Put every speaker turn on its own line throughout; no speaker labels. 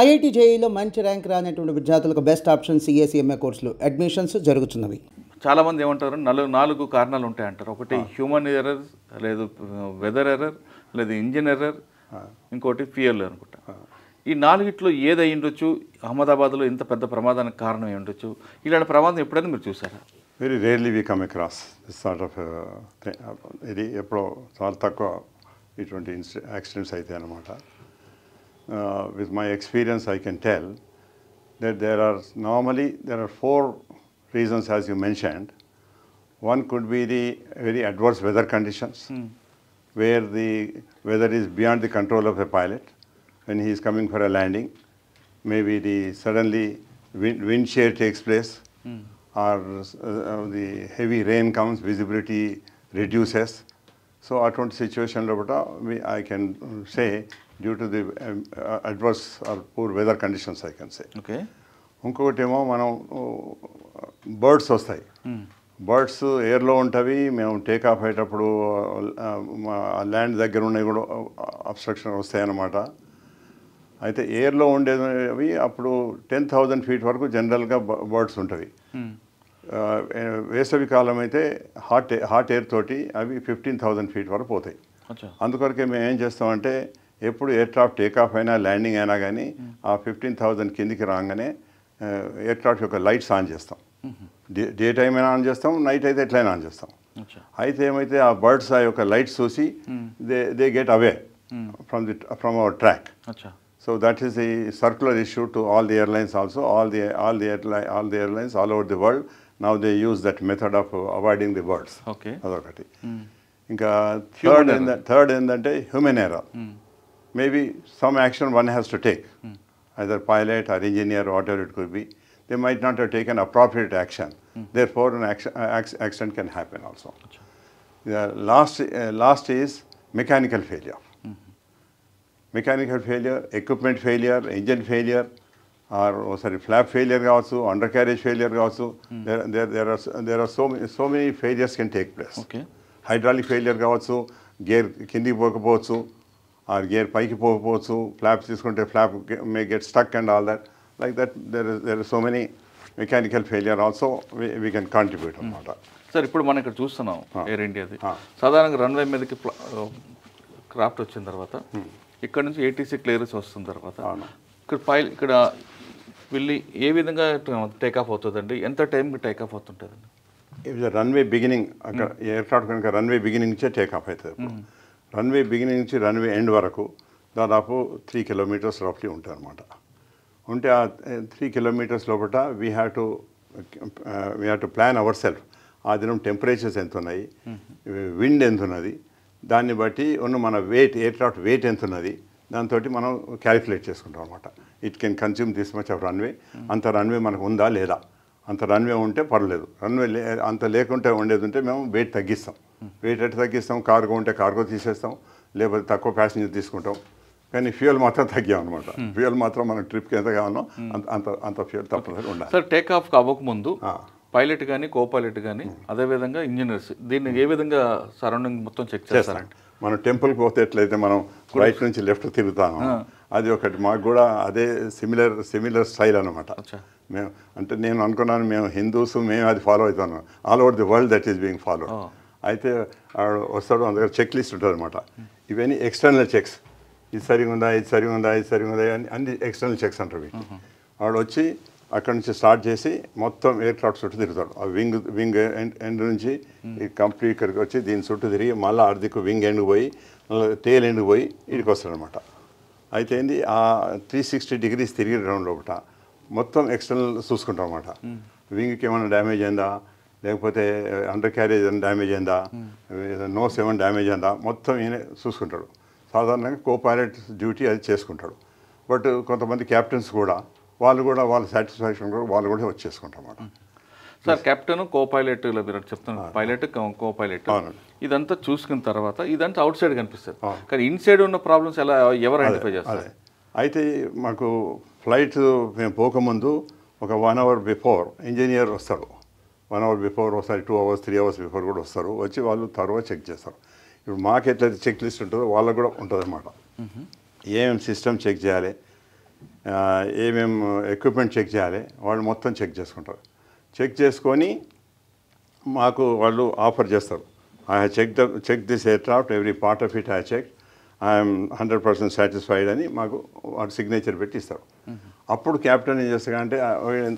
IIT జేఈలో మంచి rank రానటువంటి విద్యార్థులకు బెస్ట్ ఆప్షన్ సిఏ కోర్సులు అడ్మిషన్స్ జరుగుతున్నవి.
చాలామంది ఏమంటారు, నాలుగు కారణాలు ఉంటాయంటారు. ఒకటి హ్యూమన్ ఎర్రర్, లేదు వెదర్ ఎర్రర్, లేదు ఇంజిన్ ఎర్రర్, ఇంకోటి ఫ్యూయల్ అనుకుంటా. ఈ నాలుగిట్లో ఏది అయి ఉండొచ్చు? అహ్మదాబాద్లో ఇంత పెద్ద ప్రమాదానికి కారణం అయి ఉండొచ్చు. ఇలాంటి ప్రమాదం ఎప్పుడైనా మీరు చూసారా?
Very rarely we come across this sort of ఇది ఎప్పుడో చాలా తక్కువ ఇటువంటి యాక్సిడెంట్స్ అయితే అనమాట. With my experience I can tell that there are four reasons as you mentioned. One could be the very adverse weather conditions where the weather is beyond the control of the pilot when he is coming for a landing. Maybe suddenly wind shear takes place or the heavy rain comes, visibility reduces. So at one situation I can say due to the adverse or poor weather conditions I can say.
Okay.
ఇంకొకటేమో మనం birds వస్తాయి. Birds ఎయిర్లో ఉంటవి, మేము take off అయ్యేటప్పుడు land దగ్గర ఉన్నాయి కూడా abstraction వస్తాయన్నమాట. అయితే ఎయిర్లో ఉండేవి అప్పుడు 10,000 feet వరకు జనరల్గా బర్డ్స్ ఉంటవి. వేసవి కాలం అయితే హాట్ ఎయిర్ తోటి అవి 15,000 feet వరకు పోతాయి. అందుకొరకే మేము ఏం చేస్తామంటే ఎప్పుడు ఎయిర్ క్రాఫ్ట్ టేక్ ఆఫ్ అయినా ల్యాండింగ్ అయినా కానీ ఆ 15,000 కిందికి రాగానే ఎయిర్ క్రాఫ్ట్ యొక్క లైట్స్ ఆన్ చేస్తాం. డే టైం అయినా ఆన్ చేస్తాం, నైట్ అయితే ఎట్లయినా ఆన్ చేస్తాం. అయితే ఏమైతే ఆ బర్డ్స్ ఆ యొక్క లైట్స్ చూసి they get away from our track. So that is a circular issue to all the airlines also. All the airlines all over the world now they use that method of avoiding the birds.
Okay.
Adokati. Inka third endante human error. Maybe some action one has to take. Either pilot or engineer, whatever it could be. They might not have taken appropriate action. Therefore an accident can happen also. The last is mechanical failure. Mechanical failure, equipment failure, engine failure, or flap failure also, undercarriage failure also. There are so many failures can take place.
Okay.
Hydraulic failure also, gear kindi pokapochu, or gear paiki pokapochu, flaps iskunte flap may get stuck and all that. Like that, there are so many mechanical failure also we can contribute anamata.
Sir, ఇప్పుడు మనం ఇక్కడ చూస్తున్నాం air ఇండియాది. సాధారణంగా runway మీదకి craft వచ్చిన తర్వాత ఇక్కడ నుంచి ఏటీసీ క్లియరెన్స్ వస్తున్న తర్వాత ఇక్కడ వెళ్ళి ఏ విధంగా టేక్ ఆఫ్ అవుతుందండి? ఎంత టైంకి టేక్ ఆఫ్ అవుతుంటుందండి?
ఇది రన్వే బిగినింగ్, అక్కడ ఎయిర్క్రాఫ్ట్ కనుక రన్వే బిగినింగ్ నుంచే టేక్ ఆఫ్ అవుతుంది. రన్వే బిగినింగ్ నుంచి రన్వే ఎండ్ వరకు దాదాపు 3 kilometers రఫ్లీ ఉంటుంది అనమాట. ఉంటే ఆ 3 kilometers లోపల we have to plan our self. ఆ దినం టెంపరేచర్స్ ఎంత ఉన్నాయి, విండ్ ఎంత ఉన్నది, దాన్ని బట్టి ఉన్న మన వెయిట్, ఎయిర్క్రాఫ్ట్ వెయిట్ ఎంత ఉన్నది, దాంతో మనం క్యాలిక్యులేట్ చేసుకుంటాం అనమాట. It can consume this much of runway. అంత రన్వే మనకు ఉందా లేదా, అంత రన్వే ఉంటే పర్లేదు. రన్వే అంత లేకుంటే ఉండేది ఉంటే మేము వెయిట్ తగ్గిస్తాం. వెయిట్ ఎట్లా తగ్గిస్తాం? కార్గో ఉంటే కార్గో తీసేస్తాం, లేకపోతే తక్కువ ప్యాసింజర్ తీసుకుంటాం. కానీ ఫ్యూయల్ మాత్రం తగ్గాం అనమాట. ఫ్యూయల్ మాత్రం మన ట్రిప్కి ఎంత కావాలో అంత ఫ్యూయల్ తప్పనిసరి ఉండాలి.
సార్, టేక్ ఆఫ్ అవ్వకముందు పైలట్ కానీ కో పైలట్ కానీ అదేవిధంగా ఇంజనీర్స్ దీన్ని ఏ విధంగా సరౌండింగ్ మొత్తం చెక్ చేస్తారంటే,
మనం టెంపుల్కి పోతే ఎట్లయితే మనం రైట్ నుంచి లెఫ్ట్ తిరుగుతాము, అది ఒకటి మాకు కూడా అదే సిమిలర్ స్టైల్ అనమాట. మేము అంటే నేను అనుకున్నాను మేము హిందూస్ మేము అది ఫాలో అవుతాను. All over the world that is being follow. అయితే వస్తాడు, అందులో చెక్ లిస్ట్ ఉంటుంది అనమాట. ఇవన్నీ ఎక్స్టర్నల్ చెక్స్. ఇది సరిగా ఉందా, ఇది సరిగా ఉందా, ఇది సరిగా ఉందా అని అన్ని ఎక్స్టర్నల్ చెక్స్ అంటారు వీటిని. వాడు వచ్చి అక్కడ నుంచి స్టార్ట్ చేసి మొత్తం ఎయిర్ క్రాఫ్ట్ చుట్టూ తిరుగుతాడు. ఆ వింగ్ ఎండ్ నుంచి కంప్లీట్ ఇక్కడికి వచ్చి దీని చుట్టూ తిరిగి మళ్ళీ అర్ధికు వింగ్ ఎండ్కి పోయి మళ్ళీ టేల్ ఎండ్కి పోయి ఇక్కడికి వస్తాడనమాట. అయితే ఏంది ఆ 360 degrees తిరిగి రౌండ్ లోపల మొత్తం ఎక్స్టర్నల్ చూసుకుంటాం అనమాట. వింగ్కి ఏమైనా డ్యామేజ్ అయిందా, లేకపోతే అండర్ క్యారేజ్ ఏమైనా డ్యామేజ్ అయిందా, నోస్ ఏమైనా డ్యామేజ్ అయిందా, మొత్తం ఈయన చూసుకుంటాడు. సాధారణంగా కో పైలట్ డ్యూటీ అది చేసుకుంటాడు. బట్ కొంతమంది క్యాప్టెన్స్ కూడా వాళ్ళ సాటిస్ఫాక్షన్ కూడా వాళ్ళు కూడా వచ్చేసుకుంటాం అన్నమాట.
సార్, కెప్టెన్ కో పైలట్ మీరు చెప్తున్నారు, పైలట్ కో పైలట్ ఇదంతా చూసుకున్న తర్వాత ఇదంతా అవుట్ సైడ్ కనిపిస్తుంది, కానీ ఇన్సైడ్ ఉన్న ప్రాబ్లమ్స్ ఎవరు ఐడెంటిఫై చేస్తారు?
అయితే మాకు ఫ్లైట్ మేము పోకముందు ఒక 1 hour బిఫోర్ ఇంజనీర్ వస్తాడు. 1 hour బిఫోర్ ఒకసారి 2 hours 3 hours బిఫోర్ కూడా వస్తారు. వచ్చి వాళ్ళు తర్వాత చెక్ చేస్తారు. ఇప్పుడు మాకు ఎట్లయితే చెక్ లిస్ట్ ఉంటుందో వాళ్ళకు కూడా ఉంటుంది అన్నమాట. ఏమేమి సిస్టమ్ చెక్ చేయాలి, ఏమేం ఎక్విప్మెంట్ చెక్ చేయాలి వాళ్ళు మొత్తం చెక్ చేసుకుంటారు. చెక్ చేసుకొని మాకు వాళ్ళు ఆఫర్ చేస్తారు. I have check this aircraft, every part of it I check, I'm 100% satisfied అని మాకు వాడు సిగ్నేచర్ పెట్టి ఇస్తారు. అప్పుడు క్యాప్టెన్ ఏం చేస్తాడంటే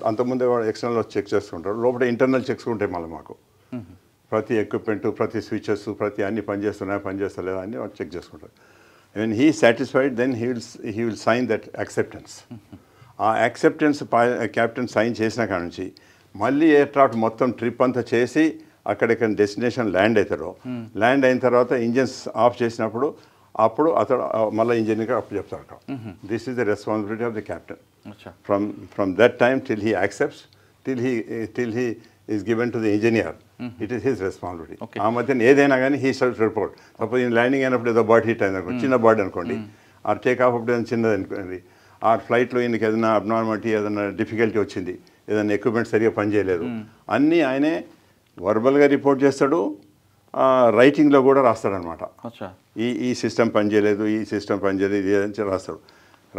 అంతకుముందే వాడు ఎక్స్టర్నల్ చెక్ చేసుకుంటాడు, లోపల ఇంటర్నల్ చెక్స్ ఉంటాయి మళ్ళీ మాకు. ప్రతి ఎక్విప్మెంట్, ప్రతి స్విచెస్, ప్రతి అన్ని పనిచేస్తున్నాయా పనిచేస్తలేదా అని వాడు చెక్ చేసుకుంటారు. When he satisfied then he will sign that acceptance. ఆ యాక్సెప్టెన్స్ క్యాప్టెన్ సైన్ చేసిన కాడ నుంచి మళ్ళీ ఎయిర్క్రాఫ్ట్ మొత్తం ట్రిప్ అంతా చేసి అక్కడెక్కడ డెస్టినేషన్ ల్యాండ్ అవుతారో, ల్యాండ్ అయిన తర్వాత ఇంజన్స్ ఆఫ్ చేసినప్పుడు అప్పుడు అతడు మళ్ళీ ఇంజనీర్గా అప్పుడు చెప్తాడు. This is the responsibility of the captain from that time till he accepts, till he is given to the engineer. It is his responsibility. ఆ మధ్యన ఏదైనా కానీ హీ షల్ రిపోర్ట్. సపోజ్ ఈ ల్యాండింగ్ అయినప్పుడు ఏదో బర్డ్ హిట్ అయింది అనుకోండి, చిన్న బర్డ్ అనుకోండి, ఆ టేక్ ఆఫ్ అప్పుడు ఏదైనా చిన్నది అనుకోండి, ఆ ఫ్లైట్లో ఈయనకి ఏదైనా అబ్నార్మాలిటీ, ఏదైనా డిఫికల్టీ వచ్చింది, ఏదైనా ఎక్విప్మెంట్ సరిగా పనిచేయలేదు, అన్నీ ఆయనే వర్బల్గా రిపోర్ట్ చేస్తాడు, రైటింగ్లో కూడా రాస్తాడనమాట. ఈ సిస్టమ్ పనిచేయలేదు, ఈ సిస్టమ్ పనిచేయలేదు, ఇది అని రాస్తాడు.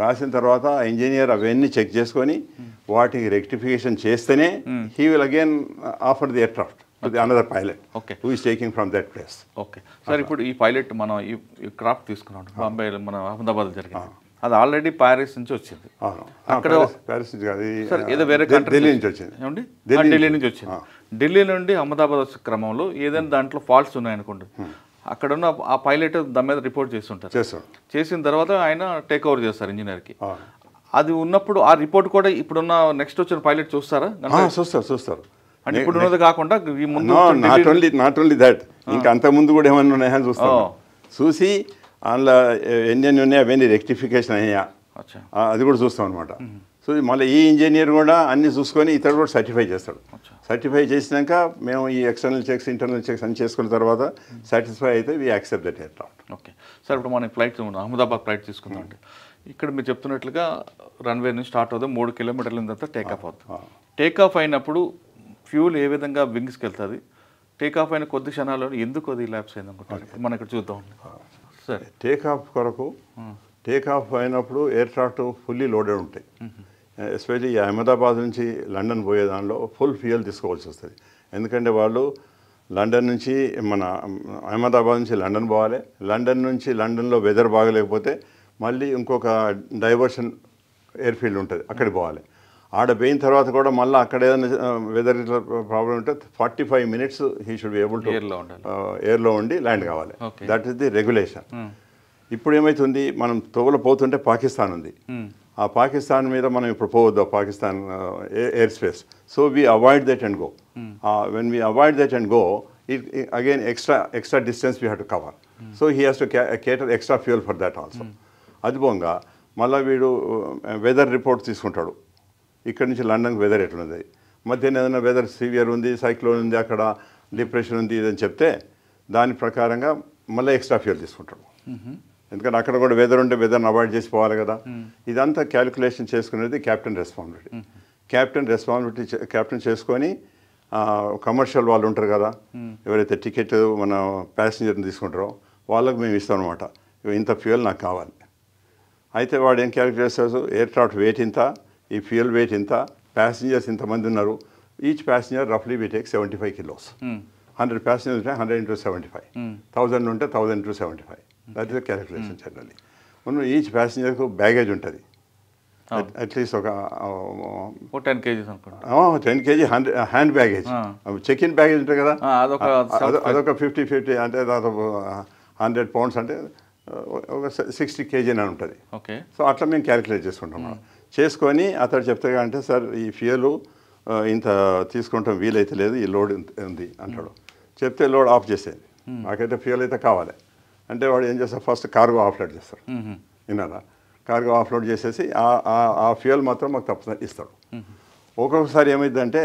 రాసిన తర్వాత ఇంజనీర్ అవన్నీ చెక్ చేసుకొని వాటికి రెక్టిఫికేషన్ చేస్తేనే he will again offer the aircraft to the another pilot who is taking from that place.
Okay sir, ఇప్పుడు ఈ పైలట్ మనం ఈ క్రాఫ్ట్ తీసుకున్నాం బాంబే, మన అహ్మదాబాద్ జరిగింది, అది ఆల్రెడీ ప్యారిస్ నుంచి వచ్చింది. అక్కడ
ప్యారిస్ నుంచి కాదు,
ఏదో వేరే కంట్రీ
ఢిల్లీ నుంచి వచ్చింది.
ఏమండి, ఢిల్లీ నుంచి వచ్చింది. ఢిల్లీ నుండి అహ్మదాబాద్ వచ్చే క్రమంలో ఏదైనా దాంట్లో ఫాల్ట్స్ ఉన్నాయనుకోండి, అక్కడ ఉన్న ఆ పైలట్ దాని మీద రిపోర్ట్ చేస్తుంటారు. చేసిన తర్వాత ఆయన టేక్ ఓవర్ చేస్తారు ఇంజనీర్కి. అది ఉన్నప్పుడు ఆ రిపోర్ట్ కూడా ఇప్పుడున్న నెక్స్ట్ వచ్చిన పైలట్ చూస్తారా?
చూస్తారు.
అంటే ఇప్పుడు ఉన్నది కాకుండా ఈ ముందు
నాట్ ఓన్లీ దట్, ఇంకా అంత ముందు కూడా ఏమన్నా ఉన్నాయని చూస్తాం. చూసి అందులో ఎన్ని ఉన్నాయి అవన్నీ రెక్టిఫికేషన్ అయ్యా అది కూడా చూస్తాం అనమాట. సో మళ్ళీ ఈ ఇంజనీర్ కూడా అన్ని చూసుకొని ఇతడు కూడా సర్టిఫై చేస్తాడు. సర్టిఫై చేసినాక మేము ఈ ఎక్స్టర్నల్ చెక్స్, ఇంటర్నల్ చెక్స్ అన్ని చేసుకున్న తర్వాత సాటిస్ఫై అయితే we accept that aircraft.
Okay sir, ఇప్పుడు మనం ఫ్లైట్ అహ్మదాబాద్ ఫ్లైట్ తీసుకుందాం అంటే, ఇక్కడ మీరు చెప్తున్నట్లుగా రన్వే నుంచి స్టార్ట్ అవుతుంది, 3 కిలోమీటర్ల తర్వాత టేకాఫ్ అవుతుంది. టేకాఫ్ అయినప్పుడు ఫ్యూల్ ఏ విధంగా వింగ్స్కి వెళ్తుంది, టేకాఫ్ అయిన కొద్ది క్షణాల్లో ఎందుకు అది ల్యాప్స్ అయింది అనుకుంటారు? మనం ఇక్కడ చూద్దాం సరే.
టేకాఫ్ కొరకు టేకాఫ్ అయినప్పుడు ఎయిర్క్రాఫ్ట్ ఫుల్లీ లోడెడ్ ఉంటాయి. ఎస్పెషల్లీ అహ్మదాబాద్ నుంచి లండన్ పోయే దానిలో ఫుల్ ఫ్యూయల్ తీసుకోవాల్సి వస్తుంది. ఎందుకంటే వాళ్ళు లండన్ నుంచి మన అహ్మదాబాద్ నుంచి లండన్ పోవాలి, లండన్ నుంచి లండన్లో వెదర్ బాగలేకపోతే మళ్ళీ ఇంకొక డైవర్షన్ ఎయిర్ఫీల్డ్ ఉంటుంది, అక్కడికి పోవాలి. ఆడ పోయిన తర్వాత కూడా మళ్ళీ అక్కడ ఏదైనా వెదర్ ప్రాబ్లం ఉంటే 45 minutes he should be able to ఎయిర్లో ఉండి ల్యాండ్ కావాలి. That is the regulation. ఇప్పుడు ఏమవుతుంది, మనం తోవల పోతుంటే పాకిస్తాన్ ఉంది, ఆ పాకిస్తాన్ మీద మనం ఇప్పుడు పోవద్దు, Pakistan air space. So we avoid that and go. When we avoid that and go, it again extra distance we have to cover. So he has to cater extra fuel for that also. అది పోగా మళ్ళీ వీడు weather report తీసుకుంటాడు, ఇక్కడ నుంచి లండన్కి weather ఎట్లుంది, మధ్యన ఏదైనా వెదర్ సివియర్ ఉంది, సైక్లోన్ ఉంది, అక్కడ డిప్రెషన్ ఉంది ఇదని చెప్తే దాని ప్రకారంగా మళ్ళీ ఎక్స్ట్రా ఫ్యూయల్ తీసుకుంటాడు. ఎందుకంటే అక్కడ కూడా వెదర్ ఉంటే వెదర్ని అవాయిడ్ చేసి పోవాలి కదా. ఇదంతా క్యాలిక్యులేషన్ చేసుకునేది క్యాప్టెన్ రెస్పాన్సిబిలిటీ. క్యాప్టెన్ చేసుకొని కమర్షియల్ వాళ్ళు ఉంటారు కదా, ఎవరైతే టికెట్ మన ప్యాసింజర్ని తీసుకుంటారో వాళ్ళకి మేము ఇస్తాం అనమాట, ఇంత ఫ్యూయల్ నాకు కావాలి. అయితే వాడు ఏం క్యాలిక్యులేట్ చేస్తారు, ఎయిర్క్రాఫ్ట్ వెయిట్ ఇంత, ఈ ఫ్యూయల్ వెయిట్ ఇంత, ప్యాసింజర్స్ ఇంతమంది ఉన్నారు, ఈచ్ ప్యాసింజర్ రఫ్లీ వీ టేక్ 75 kilos. 100 passengers ఉంటే 100 into 75, 1000 ఉంటే 1000 into 75. That is the calculation generally. మనం ఈచ్ ప్యాసింజర్కు బ్యాగేజ్ ఉంటుంది, అట్లీస్ట్ ఒక
10 kgs అనుకోండి,
10 kg hand baggage. Check in baggage ఉంటుంది కదా, అదొక 50 అంటే దాదాపు 100 pounds అంటే ఒక 60 kg అని ఉంటుంది.
ఓకే, సో
అట్లా మేము క్యాలిక్యులేట్ చేసుకుంటాం. చేసుకొని అతడు చెప్తే అంటే సార్ ఈ ఫ్యూయల్ ఇంత తీసుకుంటాం వీలైతే లేదు, ఈ లోడ్ ఉంది అంటాడు. చెప్తే లోడ్ ఆఫ్ చేసేది, మాకైతే ఫ్యూయల్ అయితే కావాలి అంటే వాడు ఏం చేస్తారు, ఫస్ట్ కార్గో ఆఫ్లోడ్ చేస్తాడు. విన్నారా, కార్గో ఆఫ్లోడ్ చేసేసి ఆ ఫ్యూయల్ మాత్రం మాకు తప్ప ఇస్తాడు. ఒక్కొక్కసారి ఏమైందంటే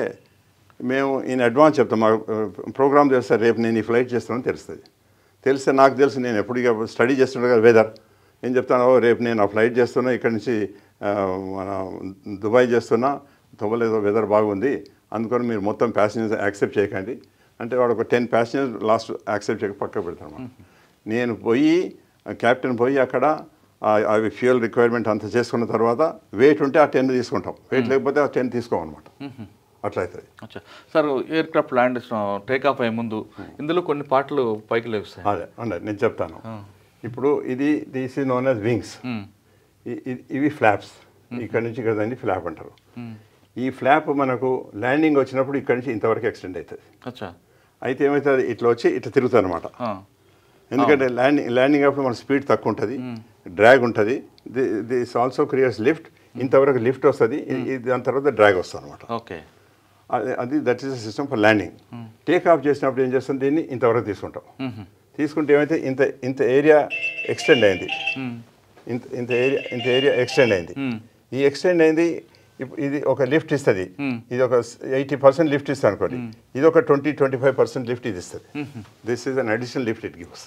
మేము ఈయన అడ్వాన్స్ చెప్తాం, మాకు ప్రోగ్రామ్ చేస్తారు, రేపు నేను ఈ ఫ్లైట్ చేస్తానని తెలుస్తుంది. తెలిస్తే నాకు తెలుసు, నేను ఎప్పుడు స్టడీ చేస్తుండే కదా వెదర్, ఏం చెప్తాను, రేపు నేను ఆ ఫ్లైట్ చేస్తున్నా, ఇక్కడ నుంచి మన దుబాయ్ చేస్తున్నా, తొవ్వలేదో వెదర్ బాగుంది, అందుకని మీరు మొత్తం ప్యాసింజర్స్ యాక్సెప్ట్ చేయకండి అంటే వాడు ఒక 10 passengers లాస్ట్ యాక్సెప్ట్ చేయక పక్క పెడతాను. నేను పోయి క్యాప్టెన్ పోయి అక్కడ అవి ఫ్యూయల్ రిక్వైర్మెంట్ అంతా చేసుకున్న తర్వాత వెయిట్ ఉంటే ఆ 10 తీసుకుంటాం, వెయిట్ లేకపోతే ఆ 10 తీసుకోమన్నమాట. అట్లా అవుతుంది.
అచ్చా sir, air craft land take off అయ్యే ముందు ఇందులో కొన్ని పార్ట్లు పైకి లేస్తాయి.
అదే అంటే నేను చెప్తాను. ఇప్పుడు this is known as wings. ఇవి ఫ్లాప్స్. ఇక్కడ నుంచి ఇక్కడ దాన్ని ఫ్లాప్ అంటారు. ఈ ఫ్లాప్ మనకు ల్యాండింగ్ వచ్చినప్పుడు ఇక్కడ నుంచి ఇంతవరకు ఎక్స్టెండ్ అవుతుంది.
అచ్చా.
అయితే ఏమవుతుంది, ఇట్లా వచ్చి ఇట్లా తిరుగుతుంది అనమాట. ఎందుకంటే ల్యాండింగ్ అప్పుడు మన స్పీడ్ తక్కువ ఉంటుంది, డ్రాగ్ ఉంటుంది. This also creates lift. ఇంతవరకు లిఫ్ట్ వస్తుంది, దాని తర్వాత డ్రాగ్ వస్తుంది అనమాట.
ఓకే.
అది that is the system for landing. Take off చేసినప్పుడు ఏం చేస్తాం, దీన్ని ఇంతవరకు తీసుకుంటాం. తీసుకుంటే ఏమైతే ఇంత ఏరియా ఎక్స్టెండ్ అయింది, ఇంత ఏరియా ఎక్స్టెండ్ అయింది. ఈ ఎక్స్టెండ్ అయింది ఇది ఒక లిఫ్ట్ ఇస్తుంది. ఇది ఒక 80% లిఫ్ట్ ఇస్తుంది అనుకోండి, ఇది ఒక 20-25% లిఫ్ట్ ఇది ఇస్తుంది. This is an additional lift it gives.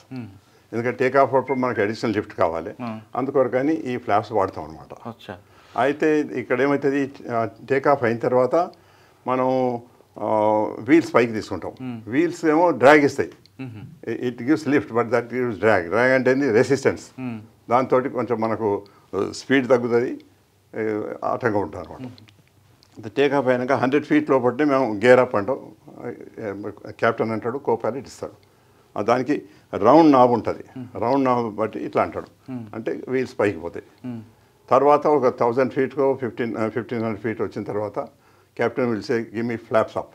ఎందుకంటే టేక్ ఆఫ్ అప్పుడు మనకు అడిషనల్ లిఫ్ట్ కావాలి, అందుకొరకని ఈ ఫ్లాప్స్ వాడతాం అనమాట. అయితే ఇక్కడ ఏమవుతుంది, టేక్ ఆఫ్ అయిన తర్వాత మనం వీల్స్ పైకి తీసుకుంటాం. వీల్స్ ఏమో డ్రాగ్ ఇస్తాయి. It gives lift but that gives drag. Drag అంటే రెసిస్టెన్స్. దాంతో కొంచెం మనకు స్పీడ్ తగ్గుతుంది, ఆటంగా ఉంటుంది అనమాట. టేక్ ఆఫ్ అయినాక 100 feet లోపట్టే మేము గేర్ అప్ అంటాం. కెప్టెన్ అంటాడు, కో పైలట్ ఇస్తాడు. దానికి రౌండ్ నాబ్ ఉంటుంది. రౌండ్ నాబ్ బట్టి ఇట్లా అంటాడు, అంటే వీల్స్ పైకి పోతాయి. తర్వాత ఒక 1000 feet 1500 feet వచ్చిన తర్వాత captain will say give me flops up.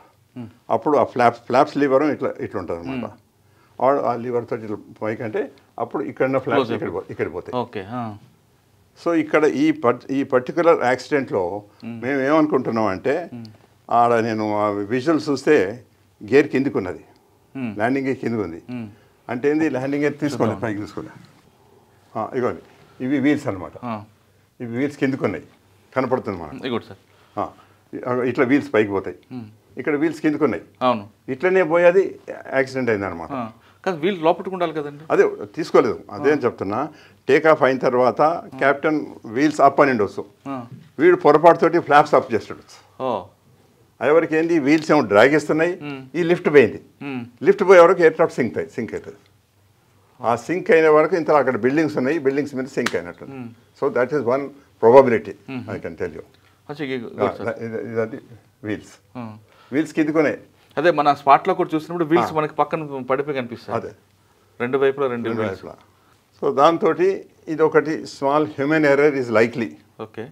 అప్పుడు ఆ ఫ్లాప్స్ లివర్ ఇట్లా ఉంటుంది అనమాట. ఆ లివర్ తోటి ఇట్లా పైకి అంటే అప్పుడు ఇక్కడ ఫ్లాప్స్ ఇక్కడ పోతాయి.
ఓకే.
సో ఇక్కడ ఈ పర్టికులర్ యాక్సిడెంట్లో మేము ఏమనుకుంటున్నాం అంటే, ఆడ నేను ఆ విజువల్ చూస్తే గేర్ కిందికి ఉన్నది, ల్యాండింగ్ గేర్ కిందికి ఉంది. అంటే ఏంది, ల్యాండింగ్ గేర్ తీసుకోలేదు, పైకి తీసుకోలేదు. ఇగోండి ఇవి వీల్స్ అనమాట. ఇవి వీల్స్ కిందికి ఉన్నాయి, కనపడుతుంది మనకు. ఇట్లా వీల్స్ పైకి పోతాయి, ఇక్కడ వీల్స్ కిందికి ఉన్నాయి.
అవును,
ఇట్లనే పోయేది యాక్సిడెంట్ అయింది అనమాట.
కానీ వీల్ లోపలికి ఉండాలి కదండి.
అదే తీసుకోలేదు, అదే అని చెప్తున్నా. టేక్ ఆఫ్ అయిన తర్వాత కెప్టెన్ వీల్స్ అప్ అని ఉండొచ్చు, వీడు పొరపాటుతోటి ఫ్లాప్స్ అప్ చేస్తాడు. ఎవరికి ఏంది, వీల్స్ ఏమో డ్రాగ్ ఇస్తున్నాయి, ఈ లిఫ్ట్ పోయింది. లిఫ్ట్ పోయే వరకు ఎయిర్ క్రాఫ్ట్ సింక్ అవుతుంది. ఆ సింక్ అయిన వరకు ఇంత అక్కడ బిల్డింగ్స్ ఉన్నాయి, బిల్డింగ్స్ మీద సింక్ అయినట్టు. So that is one probability I can tell you. ఇది వీల్స్ కిందుకునే.
అదే మన స్పాట్లో కూడా చూసినప్పుడు వీల్స్ మనకి పక్కన పడిపోయి కనిపిస్తాయి.
అదే
రెండు వైపులా.
సో దాంతో ఇది ఒకటి small human error is likely.
Okay.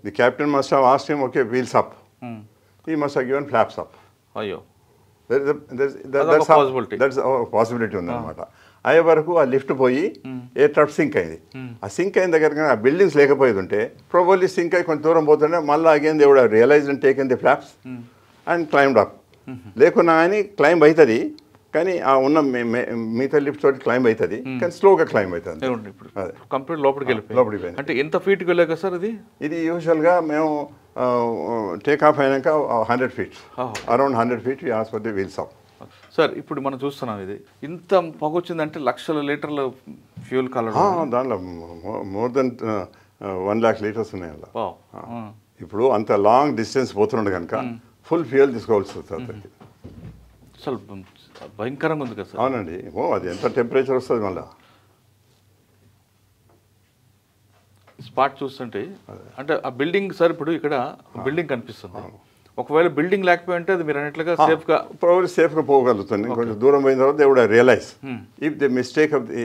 The captain must have asked him, okay wheels up, he must have given flops up.
అయ్యో,
దట్స్ పాసిబిలిటీ ఉందన్నమాట. అయ్యే వరకు ఆ లిఫ్ట్ పోయి ఎయిర్ క్రాఫ్ట్ సింక్ అయింది. ఆ సింక్ అయిన దగ్గర ఆ బిల్డింగ్స్ లేకపోయేది ఉంటే ప్రాబబ్లీ సింక్ అయి కొంచెం దూరం పోతుంటే మళ్ళీ again they would have realised and taken the flaps and climbed up. లేకున్నా కానీ క్లైంబ్ అవుతుంది, కానీ ఆ ఉన్న మిగతా లిఫ్ట్ తోటి క్లైంబ్ అవుతుంది, కానీ స్లోగా క్లైంబ్ అవుతుంది.
కంప్లీట్ లోపలికి వెళ్ళిపోయింది. అంటే ఎంత ఫీట్కి వెళ్ళాక సార్ ఇది
యూజువల్గా మేము టేక్ ఆఫ్ అయినాక 100 feet, around 100 feet we ask for the wheels up.
Sir ఇప్పుడు మనం చూస్తున్నాం, ఇది ఇంత పొగొచ్చిందంటే లక్షల లీటర్ల ఫ్యూల్ కలర్.
దాంట్లో మోర్ దెన్ 1 lakh liters ఉన్నాయి అలా. ఇప్పుడు అంత లాంగ్ డిస్టెన్స్ పోతున్నాడు కనుక ఫుల్ ఫ్యూయల్ తీసుకోవాల్సి వస్తుంది.
అసలు భయంకరంగా ఉంది కదా సార్.
అవునండి, అది ఎంత టెంపరేచర్ వస్తుంది మళ్ళీ.
స్పాట్ చూస్తుంటే అంటే ఆ బిల్డింగ్ సార్, ఇప్పుడు ఇక్కడ బిల్డింగ్ కనిపిస్తుంది. ఒకవేళ బిల్డింగ్ లేకపోయి ఉంటే అది మీరు అన్నట్లుగా
సేఫ్గా పోగలుగుతుంది. కొంచెం దూరం పోయిన తర్వాత they would realise if the mistake of the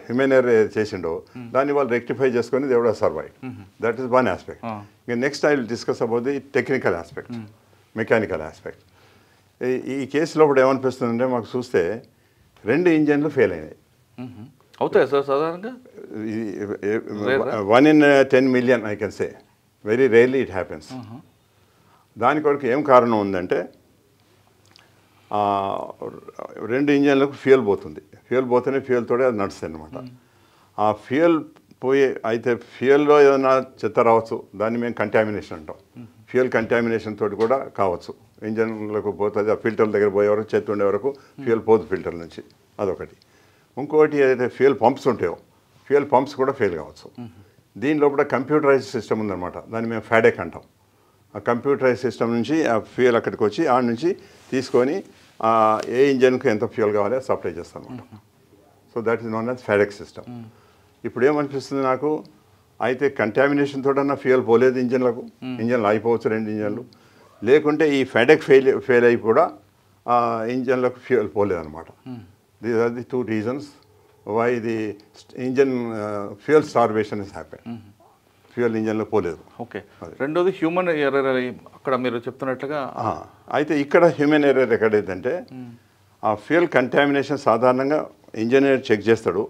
human error చేసిండో దాన్ని వాళ్ళు రెక్టిఫై చేసుకొని they would survive. That is one aspect. ఇంకా next I will discuss about the technical aspect, mechanical aspect. ఈ కేసులో ఇప్పుడు ఏమనిపిస్తుందంటే మాకు చూస్తే 2 ఇంజన్లు ఫెయిల్ అయినాయి.
అవుతాయి సార్ సాధారణంగా?
1 in 10 million I can say. Very rarely it happens. దాని కొరకు ఏం కారణం ఉందంటే 2 ఇంజన్లకు ఫ్యూయల్ పోతుంది. ఫ్యూయల్ పోతేనే ఫ్యూయల్తోనే అది నడుస్తుంది అనమాట. ఆ ఫ్యూయల్ పోయి అయితే ఫ్యూయల్లో ఏదైనా చెత్త రావచ్చు, దాన్ని మేము కంటామినేషన్ అంటాం. ఫ్యూయల్ కంటామినేషన్ తోటి కూడా కావచ్చు. ఇంజన్లకు పోతుంది, ఆ ఫిల్టర్ల దగ్గర పోయే వరకు చెత్త ఉండే వరకు ఫ్యూయల్ పోదు ఫిల్టర్ నుంచి, అదొకటి. ఇంకోటి ఏదైతే ఫ్యూయల్ పంప్స్ ఉంటాయో ఫ్యూయల్ పంప్స్ కూడా ఫెయిల్ కావచ్చు. దీనిలో కూడా కంప్యూటరైజ్ సిస్టమ్ ఉందన్నమాట, దాన్ని మేము ఫాడెక్ అంటాం. ఆ కంప్యూటరైజ్ సిస్టమ్ నుంచి ఆ ఫ్యూయల్ అక్కడికి వచ్చి ఆడ నుంచి తీసుకొని ఏ ఇంజన్కు ఎంత ఫ్యూయల్ కావాలో సప్లై చేస్తాం అనమాట. So that is known as FADEC system. ఇప్పుడు ఏమనిపిస్తుంది నాకు, అయితే కంటామినేషన్ తోటన్నా ఫ్యూయల్ పోలేదు ఇంజన్లకు, ఇంజన్లు అయిపోవచ్చు 2 ఇంజన్లు, లేకుంటే ఈ ఫెడెక్ ఫెయిల్ అయి కూడా ఇంజన్లకు ఫ్యూయల్ పోలేదన్నమాట. These are the 2 reasons why the engine fuel starvation is happen. Fuel ఇంజన్లో పోలేదు.
ఓకే. రెండోది హ్యూమన్ ఎర్రర్ అక్కడ మీరు చెప్తున్నట్లుగా.
అయితే ఇక్కడ హ్యూమన్ ఎర్రర్ ఎక్కడైందంటే ఆ ఫ్యూయల్ కంటామినేషన్ సాధారణంగా ఇంజనీర్ చెక్ చేస్తాడు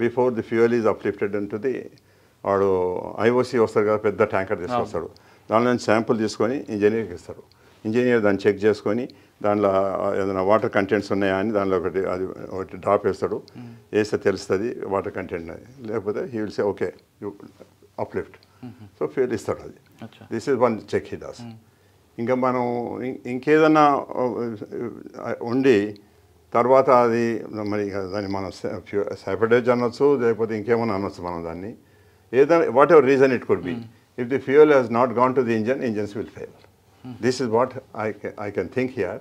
before the fuel is uplifted into the, వాడు ఐఓసి వస్తాడు కదా, పెద్ద ట్యాంకర్ తీసుకొస్తాడు, దానిలో నుంచి శాంపుల్ తీసుకొని ఇంజనీర్కి ఇస్తాడు. ఇంజనీర్ దాన్ని చెక్ చేసుకొని దానిలో ఏదైనా వాటర్ కంటెంట్స్ ఉన్నాయా అని దానిలో ఒకటి డ్రాప్ వేస్తాడు, వేస్తే తెలుస్తుంది వాటర్ కంటెంట్ అది, లేకపోతే he will say okay you uplift, so fuel ఇస్తాడు. అది this is 1 check he does. ఇంకా మనం ఇంకేదన్నా ఉండి తర్వాత అది మరి దాన్ని మనం సాబిటేజ్ అనొచ్చు, లేకపోతే ఇంకేమన్నా అనొచ్చు మనం దాన్ని, ఏదైనా what ever reason it could be. If the fuel has not gone to the engine, engines will fail. This is what I can think here.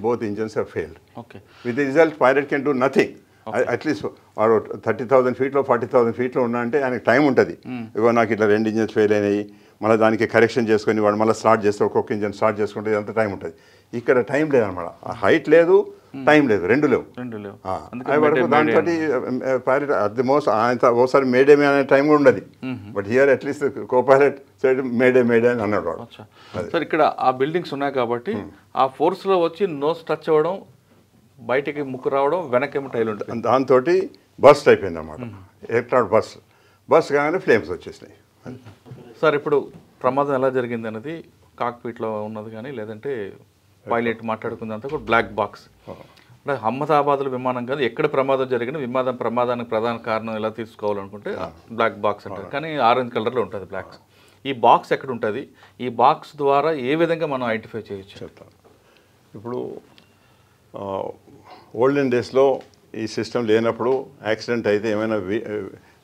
Both engines have failed.
Okay.
With the result, pilot can do nothing. Okay. At least 30,000 feet లో 40,000 feet లో ఉన్నా అంటే ఆయనకి time ఉంటుంది. ఇగో నాకు ఇట్లా 2 engines fail అయినాయి, మళ్ళీ దానికి కరెక్షన్ చేసుకొని వాడు మళ్ళీ స్టార్ట్ చేస్తే ఒక్కొక్క ఇంజన్ స్టార్ట్ చేసుకుంటే అంత టైం ఉంటుంది. ఇక్కడ టైం లేదన్నమాట, హైట్ లేదు, టైం లేదు, రెండు లేవు. దాంతో పైలట్ అట్ ది మోస్ట్ ఆయన ఓసారి మేడే అనే టైం కూడా ఉండదు. But here at least co pilot side mayday అని అన్నాడు వాడు.
సార్ ఇక్కడ ఆ బిల్డింగ్స్ ఉన్నాయి కాబట్టి ఆ ఫోర్స్లో వచ్చి నోస్ టచ్ అవ్వడం, బయటికి ముక్కు రావడం, వెనకేమో టైల్ ఉంటుంది,
దాంతో బస్ట్ అయిపోయింది అన్నమాట. ఎయిర్క్రాఫ్ట్ బస్ కాగానే ఫ్లేమ్స్ వచ్చేసినాయి.
సార్ ఇప్పుడు ప్రమాదం ఎలా జరిగింది అనేది కాక్పీట్లో ఉన్నది కానీ, లేదంటే పైలట్ మాట్లాడుకుందంతా కూడా బ్లాక్ బాక్స్. అంటే అహ్మదాబాద్లో విమానం కాదు, ఎక్కడ ప్రమాదం జరిగిన ప్రమాదానికి ప్రధాన కారణం ఎలా తీసుకోవాలనుకుంటే బ్లాక్ బాక్స్ అంటారు, కానీ ఆరెంజ్ కలర్లో ఉంటుంది బ్లాక్స్. ఈ బాక్స్ ఎక్కడ ఉంటుంది, ఈ బాక్స్ ద్వారా ఏ విధంగా మనం ఐడెంటిఫై చేయొచ్చు
చెప్తాను. ఇప్పుడు ఓల్డెన్ డేస్లో ఈ సిస్టమ్ లేనప్పుడు యాక్సిడెంట్ అయితే ఏమైనా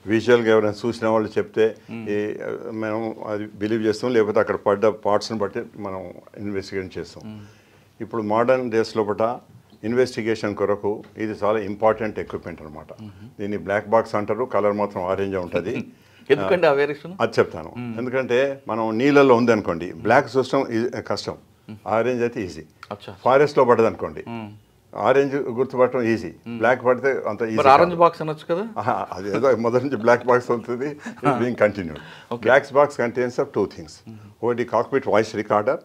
విజువల్గా ఎవరైనా చూసిన వాళ్ళు చెప్తే మనం అది బిలీవ్ చేస్తాం, లేకపోతే అక్కడ పడ్డ పార్ట్స్ని బట్టి మనం ఇన్వెస్టిగేషన్ చేస్తాం. ఇప్పుడు మోడర్న్ డేస్ లోపల ఇన్వెస్టిగేషన్ కొరకు ఇది చాలా ఇంపార్టెంట్ ఎక్విప్మెంట్ అనమాట. దీన్ని బ్లాక్ బాక్స్ అంటారు, కలర్ మాత్రం ఆరెంజ్ ఉంటుంది.
ఎందుకంటే
అది చెప్తాను. ఎందుకంటే మనం నీళ్ళల్లో ఉంది అనుకోండి, బ్లాక్ చూడటం కష్టం, ఆరెంజ్ అయితే ఈజీ. ఫారెస్ట్లో పడ్డది అనుకోండి, ఆరెంజ్ గుర్తుపట్టడం ఈజీ, బ్లాక్ పడితే అంత ఈజీ.
ఆరెంజ్ బాక్స్ అనొచ్చు కదా,
అది ఏదో మొదటి నుంచి బ్లాక్ బాక్స్ అవుతుంది, being continued. Black box contains of 2 things. ఒకటి కాక్పిట్ వాయిస్ రికార్డర్,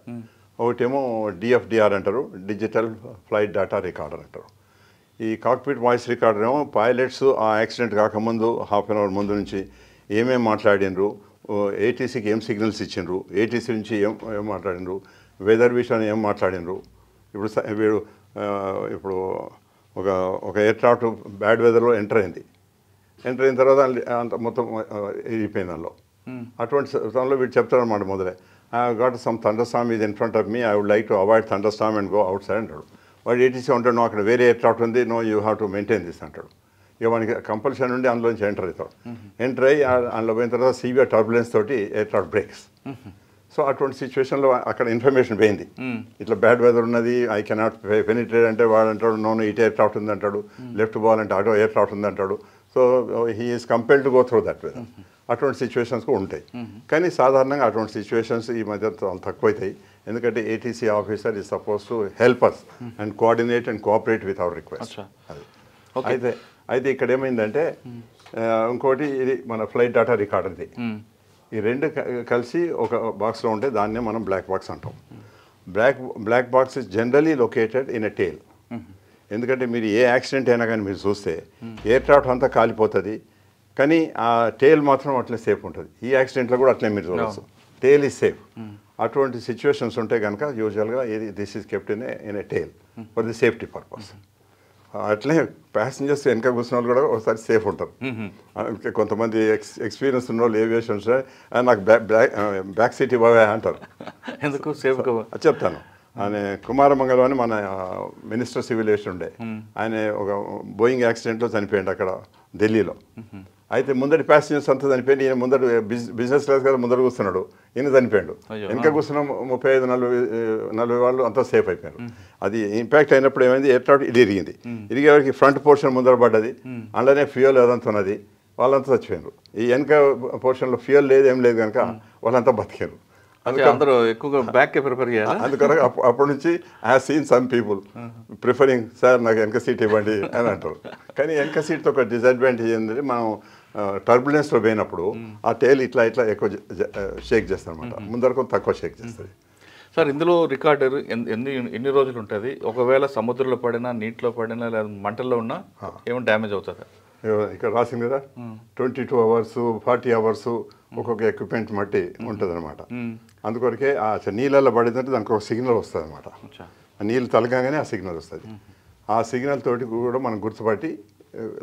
ఒకటేమో డిఎఫ్డిఆర్ అంటారు, డిజిటల్ ఫ్లైట్ డేటా రికార్డర్ అంటారు. ఈ కాక్పిట్ వాయిస్ రికార్డర్ ఏమో పైలట్స్ ఆ యాక్సిడెంట్ కాకముందు హాఫ్ అన్ అవర్ ముందు నుంచి ఏమేమి మాట్లాడినరు, ఏటీసీకి ఏం సిగ్నల్స్ ఇచ్చిండ్రు, ఏటీసీ నుంచి ఏం మాట్లాడినరు, వెదర్ విషయాన్ని ఏం మాట్లాడినరు. ఇప్పుడు ఒక ఎయిర్క్రాఫ్ట్ బ్యాడ్ వెదర్లో ఎంటర్ అయిన తర్వాత అంత మొత్తం ఇరిగిపోయింది దానిలో. అటువంటి సమయంలో వీడు చెప్తారు అన్నమాట మొదలే, I got some thunderstorm is in front of me, I would like to avoid thunderstorm and go outside అంటాడు. వాడు ఏటీసీ ఉంటాడు, నువ్వు అక్కడ వేరే ఎయిర్క్రాఫ్ట్ ఉంది, no you have to maintain this అంటాడు. ఇక మనకి కంపల్షన్ ఉండి అందులోంచి ఎంటర్ అవుతాడు. ఎంటర్ అయ్యి అందులో పోయిన తర్వాత సివియర్ టర్బులెన్స్ తోటి ఎయిర్క్రాఫ్ట్ బ్రేక్స్. సో అటువంటి సిచ్యువేషన్లో అక్కడ ఇన్ఫర్మేషన్ పోయింది, ఇట్లా బ్యాడ్ వెదర్ ఉన్నది, ఐ కెనాట్ పెనిట్రేట్ అంటే వాడు అంటాడు నో ఇటు ఎయిర్క్రాఫ్ట్ ఉంది అంటాడు, లెఫ్ట్ పోవాలంటే అటో ఎయిర్క్రాఫ్ట్ ఉంది అంటాడు. So he is compelled to go through that weather. అటువంటి సిచ్యువేషన్స్ కూడా ఉంటాయి, కానీ సాధారణంగా అటువంటి సిచ్యువేషన్స్ ఈ మధ్య తక్కువైతాయి. ఎందుకంటే ATC officer is suppose to help us and coordinate and cooperate with our request. అది అయితే ఇక్కడ ఏమైందంటే ఇంకోటి ఇది మన ఫ్లైట్ డేటా రికార్డర్ది, ఈ రెండు కలిసి ఒక బాక్స్లో ఉంటే దాన్నే మనం బ్లాక్ బాక్స్ అంటాం. Black box is generally located in a tail. ఎందుకంటే మీరు ఏ యాక్సిడెంట్ అయినా కానీ మీరు చూస్తే ఎయిర్క్రాఫ్ట్ అంతా కాలిపోతుంది, కానీ ఆ టేల్ మాత్రం అట్లే సేఫ్ ఉంటుంది. ఈ యాక్సిడెంట్లో కూడా అట్లే మీరు చూడవచ్చు, టేల్ ఈజ్ సేఫ్. అటువంటి సిచ్యువేషన్స్ ఉంటే కనుక యూజువల్గా this is kept in a tail for the safety purpose. అట్లే ప్యాసింజర్స్ వెనక కూర్చున్న వాళ్ళు కూడా ఒకసారి సేఫ్ ఉంటారు. కొంతమంది ఎక్స్పీరియన్స్ ఉన్న వాళ్ళు ఏవియేషన్స్ నాకు బ్యాక్ సీట్ ఇవ్వవే అంటారు.
ఎందుకు సేఫ్
చెప్తాను. ఆయన కుమారమంగళం అని మన మినిస్టర్ సివిల్ ఏవియేషన్ ఉండే, ఆయన ఒక బోయింగ్ యాక్సిడెంట్లో చనిపోయాడు అక్కడ ఢిల్లీలో. అయితే ముందటి ప్యాసింజర్స్ అంతా చనిపోయింది, ఈయన ముందర బిజినెస్ క్లాస్ కదా ముందర కూర్చున్నాడు, ఈయన చనిపోయాడు. వెనక కూర్చున్న 35-40 వాళ్ళు అంతా సేఫ్ అయిపోయారు. అది ఇంపాక్ట్ అయినప్పుడు ఏమైంది, ఎయిర్క్రాఫ్ట్ ఇరిగింది. ఇరిగేవారికి ఫ్రంట్ పోర్షన్ ముందర పడ్డది, అందులోనే ఫ్యూయల్ అదంతా ఉన్నది. వాళ్ళంతా చచ్చిపోయారు. ఈ వెనక పోర్షన్లో ఫ్యూయల్ లేదు, ఏం లేదు కనుక వాళ్ళంతా బతికారు.
అందరూ ఎక్కువగా బ్యాక్ ప్రిఫర్ చేయాలి.
అందుకని అప్పటి నుంచి I have seen some people preferring sir నాకు వెనక సీట్ ఇవ్వండి అని అంటారు. కానీ వెనక సీట్తో ఒక డిసడ్వాంటేజ్ ఏంటంటే మనం టర్బులెన్స్లో పోయినప్పుడు ఆ టైల్ ఇట్లా ఇట్లా ఎక్కువ షేక్ చేస్తాం అనమాట, ముందర కొంచెం తక్కువ షేక్ చేస్తుంది.
సార్ ఇందులో రికార్డర్ ఎన్ని రోజులు ఉంటుంది? ఒకవేళ సముద్రంలో పడినా, నీటిలో పడినా, లేదా మంటల్లో ఉన్నా ఏమైనా డ్యామేజ్ అవుతుందా?
ఇక్కడ రాసింది కదా 22 hours 40 hours ఒక్కొక్క ఎక్విప్మెంట్ మట్టి ఉంటుంది అనమాట. అందుకొరకే ఆ నీళ్ళల్లో పడిందంటే దానికి ఒక సిగ్నల్ వస్తుంది అనమాట. ఆ నీళ్ళు తలగానే ఆ సిగ్నల్ వస్తుంది. ఆ సిగ్నల్ తోటి కూడా మనం గుర్తుపట్టి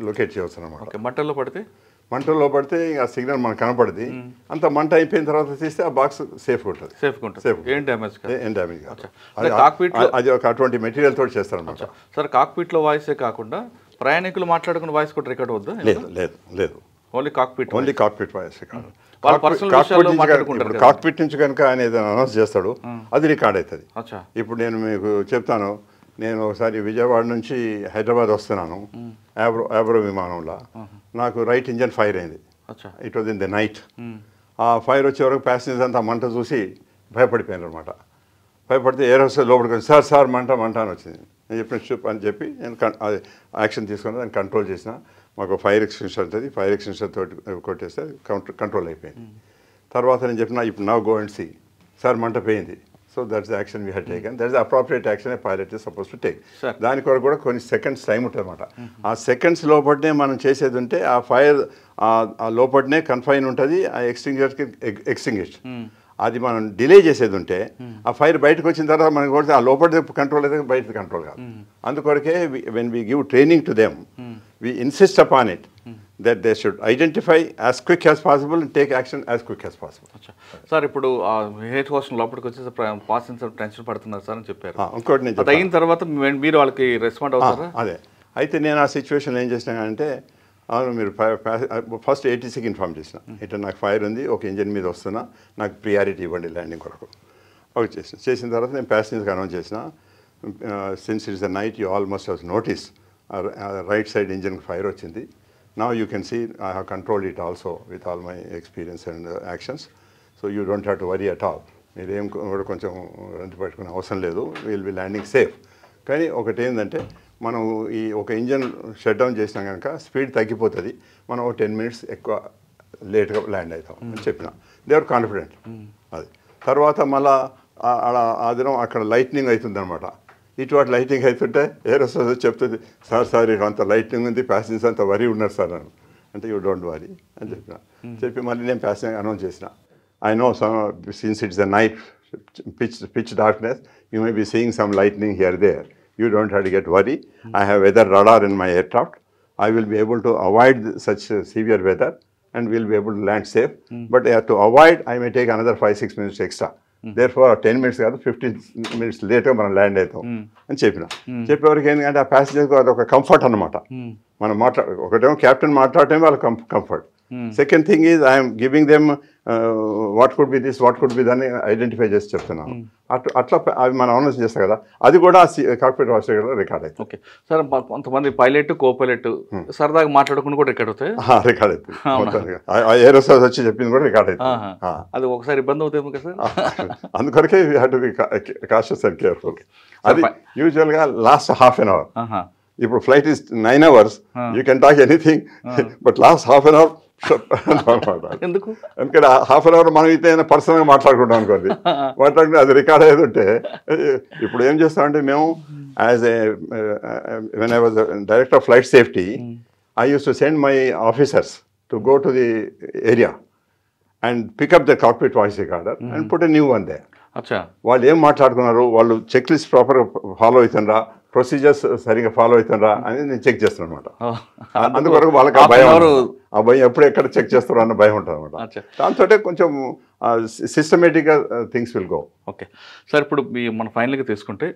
లొకేట్ చేయవచ్చు అనమాట.
మంటల్లో పడితే
ఆ సిగ్నల్ మనకు కనపడుతుంది. అంత మంట అయిపోయిన తర్వాత తీస్తే ఆ బాక్స్ సేఫ్గా ఉంటుంది.
ఏం డ్యామేజ్
అది ఒక అటువంటి మెటీరియల్ తోటి చేస్తారు అనమాట.
సార్ కాక్పిట్లో వాయిసే కాకుండా ప్రయాణికులు మాట్లాడుకున్న వాయిస్ కూడా రికార్డ్ అవుద్దా?
లేదు, only cockpit voice record. Cockpit నుంచి కనుక ఆయన ఏదైనా అనౌన్స్ చేస్తాడు అది రికార్డ్ అవుతుంది. ఇప్పుడు నేను మీకు చెప్తాను, నేను ఒకసారి విజయవాడ నుంచి హైదరాబాద్ వస్తున్నాను యాబ్రో విమానంలో. నాకు రైట్ ఇంజన్ ఫైర్ అయింది. It was in the night. ఆ ఫైర్ వచ్చే వరకు ప్యాసింజర్స్ అంతా మంట చూసి భయపడిపోయారు అనమాట. భయపడితే ఎయిర్ హోస్టెస్ లోపలికి వచ్చి సార్ మంట అని వచ్చింది. నేను చెప్పిన షిప్ అని చెప్పి నేను అది యాక్షన్ తీసుకుని దాన్ని కంట్రోల్ చేసిన. మాకు ఫైర్ ఎక్స్టెన్షన్ ఉంటుంది, ఫైర్ ఎక్స్టెన్షన్ తోటి కొట్టేస్తే కంట్రోల్ అయిపోయింది. తర్వాత నేను చెప్పిన ఇప్పుడు now go and see sir మంట పోయింది. So that's the action we had taken. That's the appropriate action a pilot is suppose to take. దాని కొరకు కూడా కొన్ని సెకండ్స్ టైం ఉంటుంది అనమాట. ఆ సెకండ్స్ లోపలనే మనం చేసేది ఉంటే ఆ ఫైర్ ఆ లోపలనే కన్ఫైన్ ఉంటుంది, ఆ ఎక్స్టింగ్విషర్కి ఎక్స్టింగ్విష్. అది మనం డిలే చేసేది ఉంటే ఆ ఫైర్ బయటకు వచ్చిన తర్వాత మనకి కొడితే ఆ లోపల కంట్రోల్ అయితే బయట కంట్రోల్ కాదు. అందుకొరకే when we give training to them we insist upon it that they should identify as quick as possible and take action as quick as possible.
Sir ఇప్పుడు హెయిర్ హోస్టల్ లోపలికి వచ్చేసి పాసెంజర్ టెన్షన్ పడుతున్నారు sir అని చెప్పారు.
ఇంకోటి నేను
అది అయిన తర్వాత మీరు వాళ్ళకి రెస్పాండ్ అవుతారా?
అదే అయితే నేను ఆ సిచ్యువేషన్ ఏం చేసినానంటే మీరు ఫస్ట్ ఏటీసీకి ఇన్ఫార్మ్ చేసిన, ఇట్లా నాకు ఫైర్ ఉంది, ఒక ఇంజిన్ మీద వస్తున్నా, నాకు ప్రియారిటీ ఇవ్వండి ల్యాండింగ్ కొరకు. ఓకే చేసిన తర్వాత నేను ప్యాసింజర్కి అనౌన్స్ చేసిన, since it's the night you almost have notice right side ఇంజిన్కి ఫైర్ వచ్చింది. Now you can see I have controlled it also with all my experience and actions. So you don't have to worry at all. మీరేం కూడా కొంచెం రంది పెట్టుకునే అవసరం లేదు. Will be landing safe. కానీ ఒకటి ఏంటంటే మనం ఈ ఒక ఇంజన్ షట్ డౌన్ చేసినా కనుక స్పీడ్ తగ్గిపోతుంది, మనం 10 minutes ఎక్కువ లేట్గా ల్యాండ్ అవుతాం అని చెప్పిన. They are confident. అది తర్వాత మళ్ళీ ఆ దినం అక్కడ లైట్నింగ్ అవుతుంది అనమాట. ఇటువంటి లైటింగ్ అవుతుంటే ఎయిర్ హోస్టెస్ చెప్తుంది, సార్ అంత లైటింగ్ ఉంది, ప్యాసింజర్స్ అంత వరి ఉన్నారు సార్ అని. అంటే యూ డోంట్ వరీ అని చెప్పిన. చెప్పి మళ్ళీ నేను ప్యాసింజర్ అనౌన్స్ చేసిన, I know since it's the night pitch darkness, you may be seeing some lightning here there. You don't have to get worried. I have weather radar in my aircraft. I will be able to avoid such severe weather and will be able to land safe. But to avoid, I may take another 5-6 minutes extra. Therefore 10 minutes కాదు 15 minutes లేట్గా మనం land అవుతాం అని చెప్పిన. చెప్పేవరకు ఏంటంటే ఆ ప్యాసింజర్కి అది ఒక కంఫర్ట్ అనమాట. మనం ఒకటేమో క్యాప్టెన్ మాట్లాడటమే వాళ్ళ comfort. Second thing is I'm giving them what could be this, what could be దాన్ని ఐడెంటిఫై చేసి చెప్తున్నాను. అట్లా అవి మనం అనౌన్స్ చేస్తాం కదా, అది కూడా కాక్పిట్ వాయిస్లో రికార్డ్ అవుతుంది.
ఓకే సార్, కొంతమంది పైలట్ కో పైలట్ సరదాగా మాట్లాడుకుని కూడా రికార్డ్ అవుతాయి.
రికార్డ్ అవుతుంది. ఎయిర్ హోస్టెస్ వచ్చి చెప్పింది కూడా రికార్డ్ అవుతుంది.
అది ఒకసారి ఇబ్బంది అవుతుంది కదా సార్.
అందుకొరకే we have to be cautious and careful. అది యూజువల్గా లాస్ట్ హాఫ్ అన్ అవర్. ఇప్పుడు flight is 9 hours, you can talk anything, but last half an hour
ఎందుకు?
ఎందుకంటే హాఫ్ అన్ అవర్ మనం అయితే పర్సనల్గా మాట్లాడుకుంటాం అనుకోండి, మాట్లాడుకుంటే అది రికార్డ్ అయ్యేది ఉంటే. ఇప్పుడు ఏం చేస్తామంటే మేము as when I was director of flight safety, I use to send my officers to go to the area and pick up the cockpit voice recorder and put a new one they. వాళ్ళు ఏం మాట్లాడుకున్నారు, వాళ్ళు check list ప్రాపర్గా follow అవుతుండ్రా, procedures సరిగా follow అవుతుండ్రా అని నేను check చేస్తాను అనమాట. అందువరకు వాళ్ళకి ఆ భయం ఎప్పుడు ఎక్కడ చెక్ చేస్తారో అన్న భయం ఉంటుంది అనమాట. దాంతో కొంచెం సిస్టమేటిక్గా things will go.
Okay sir, ఇప్పుడు మన ఫైనల్గా తీసుకుంటే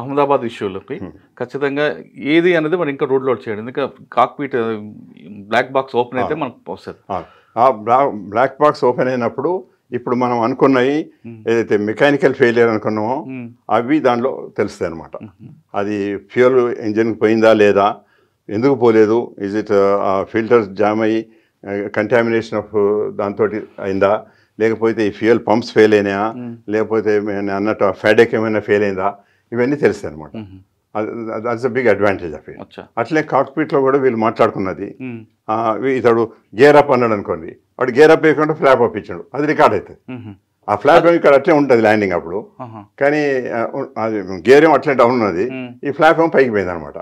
అహ్మదాబాద్ ఇష్యూలకి ఖచ్చితంగా ఏది అనేది మనం ఇంకా రోడ్ లోడ్ చేయండి, ఎందుకంటే కాక్పిట్ బ్లాక్ బాక్స్ ఓపెన్ అయితే మనకు వస్తుంది.
ఆ బ్లాక్ బాక్స్ ఓపెన్ అయినప్పుడు ఇప్పుడు మనం అనుకున్నవి ఏదైతే మెకానికల్ ఫెయిలియర్ అనుకున్నామో అవి దాంట్లో తెలుస్తాయి అనమాట. అది ఫ్యూయల్ ఇంజిన్కి పోయిందా లేదా, ఎందుకు పోలేదు, ఇజ్ ఇట్ ఫిల్టర్స్ జామ్ అయ్యి కంటామినేషన్ ఆఫ్ దాంతో అయిందా, లేకపోతే ఈ ఫ్యూయల్ పంప్స్ ఫెయిల్ అయినాయా, లేకపోతే అన్నట్టు ఫెడెక్ ఏమైనా ఫెయిల్ అయిందా, ఇవన్నీ తెలుస్తాయి అనమాట. That's a big advantage of it. అట్లే కాక్పిట్లో కూడా వీళ్ళు మాట్లాడుకున్నది, ఇతడు గేర్ అప్ అన్నాడు అనుకోండి, వాడు గేర్ అప్ వేయకుండా ఫ్లాప్ అప్ ఇచ్చాడు, అది రికార్డ్ అవుతుంది. ఆ ఫ్లాప్ ఇక్కడ అట్లే ఉంటుంది ల్యాండింగ్ అప్పుడు, కానీ అది గేర్ ఏమో అట్లే డౌన్ ఉన్నది, ఈ ఫ్లాప్ ఏమో పైకి పోయింది అనమాట.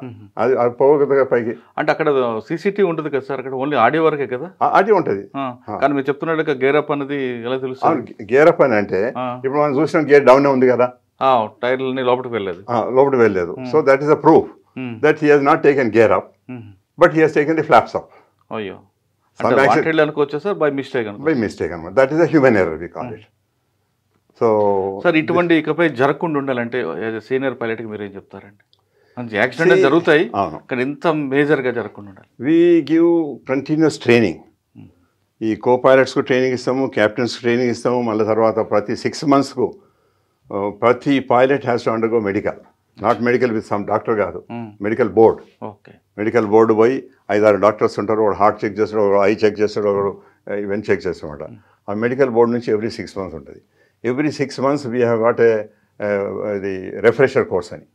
అది పోగదా పైకి.
అంటే అక్కడ సీసీటీవీ ఉంటుంది కదా సార్, అక్కడ ఓన్లీ ఆడియో వరకే కదా?
ఆడియో ఉంటుంది.
కానీ మీరు చెప్తున్నట్టు గేర్ అప్ అనేది ఎలా తెలుస్తుంది?
గేర్ అప్ అని అంటే ఇప్పుడు మనం చూసిన గేర్ డౌన్ ఉంది కదా,
టైర్లని లోపలికి
వెళ్ళలేదు. So that is a proof that he has not taken gear up, but he has taken the flaps up.
అయ్యో, అనుకోవచ్చా సార్? బై మిస్టేక్
అనమాట. That is a human error we call it. So
sir ఇటువంటి ఇకపై జరగకుండా ఉండాలంటే senior పైలట్కి మీరు ఏం చెప్తారండి? యాక్సిడెంట్ జరుగుతాయి కానీ ఇంత మేజర్గా జరగకుండా ఉండాలి.
We give continuous training. ఈ కో పైలట్స్కు ట్రైనింగ్ ఇస్తాము, క్యాప్టెన్స్కి ట్రైనింగ్ ఇస్తాము. మళ్ళీ తర్వాత ప్రతి 6 monthsకు ప్రతి pilot has to undergo medical. Not medical with some doctor కాదు, మెడికల్ బోర్డ్. మెడికల్ బోర్డు పోయి 5-6 డాక్టర్స్ ఉంటారు. వాడు హార్ట్ చెక్ చేస్తాడు, ఒకడు ఐ చెక్ చేస్తాడు, ఒకడు ఇవన్నీ చెక్ చేస్తాడు. ఆ మెడికల్ బోర్డు నుంచి ఎవ్రీ 6 months ఉంటుంది. Every 6 months we have got ఇది రిఫ్రెషర్ కోర్స్ అని.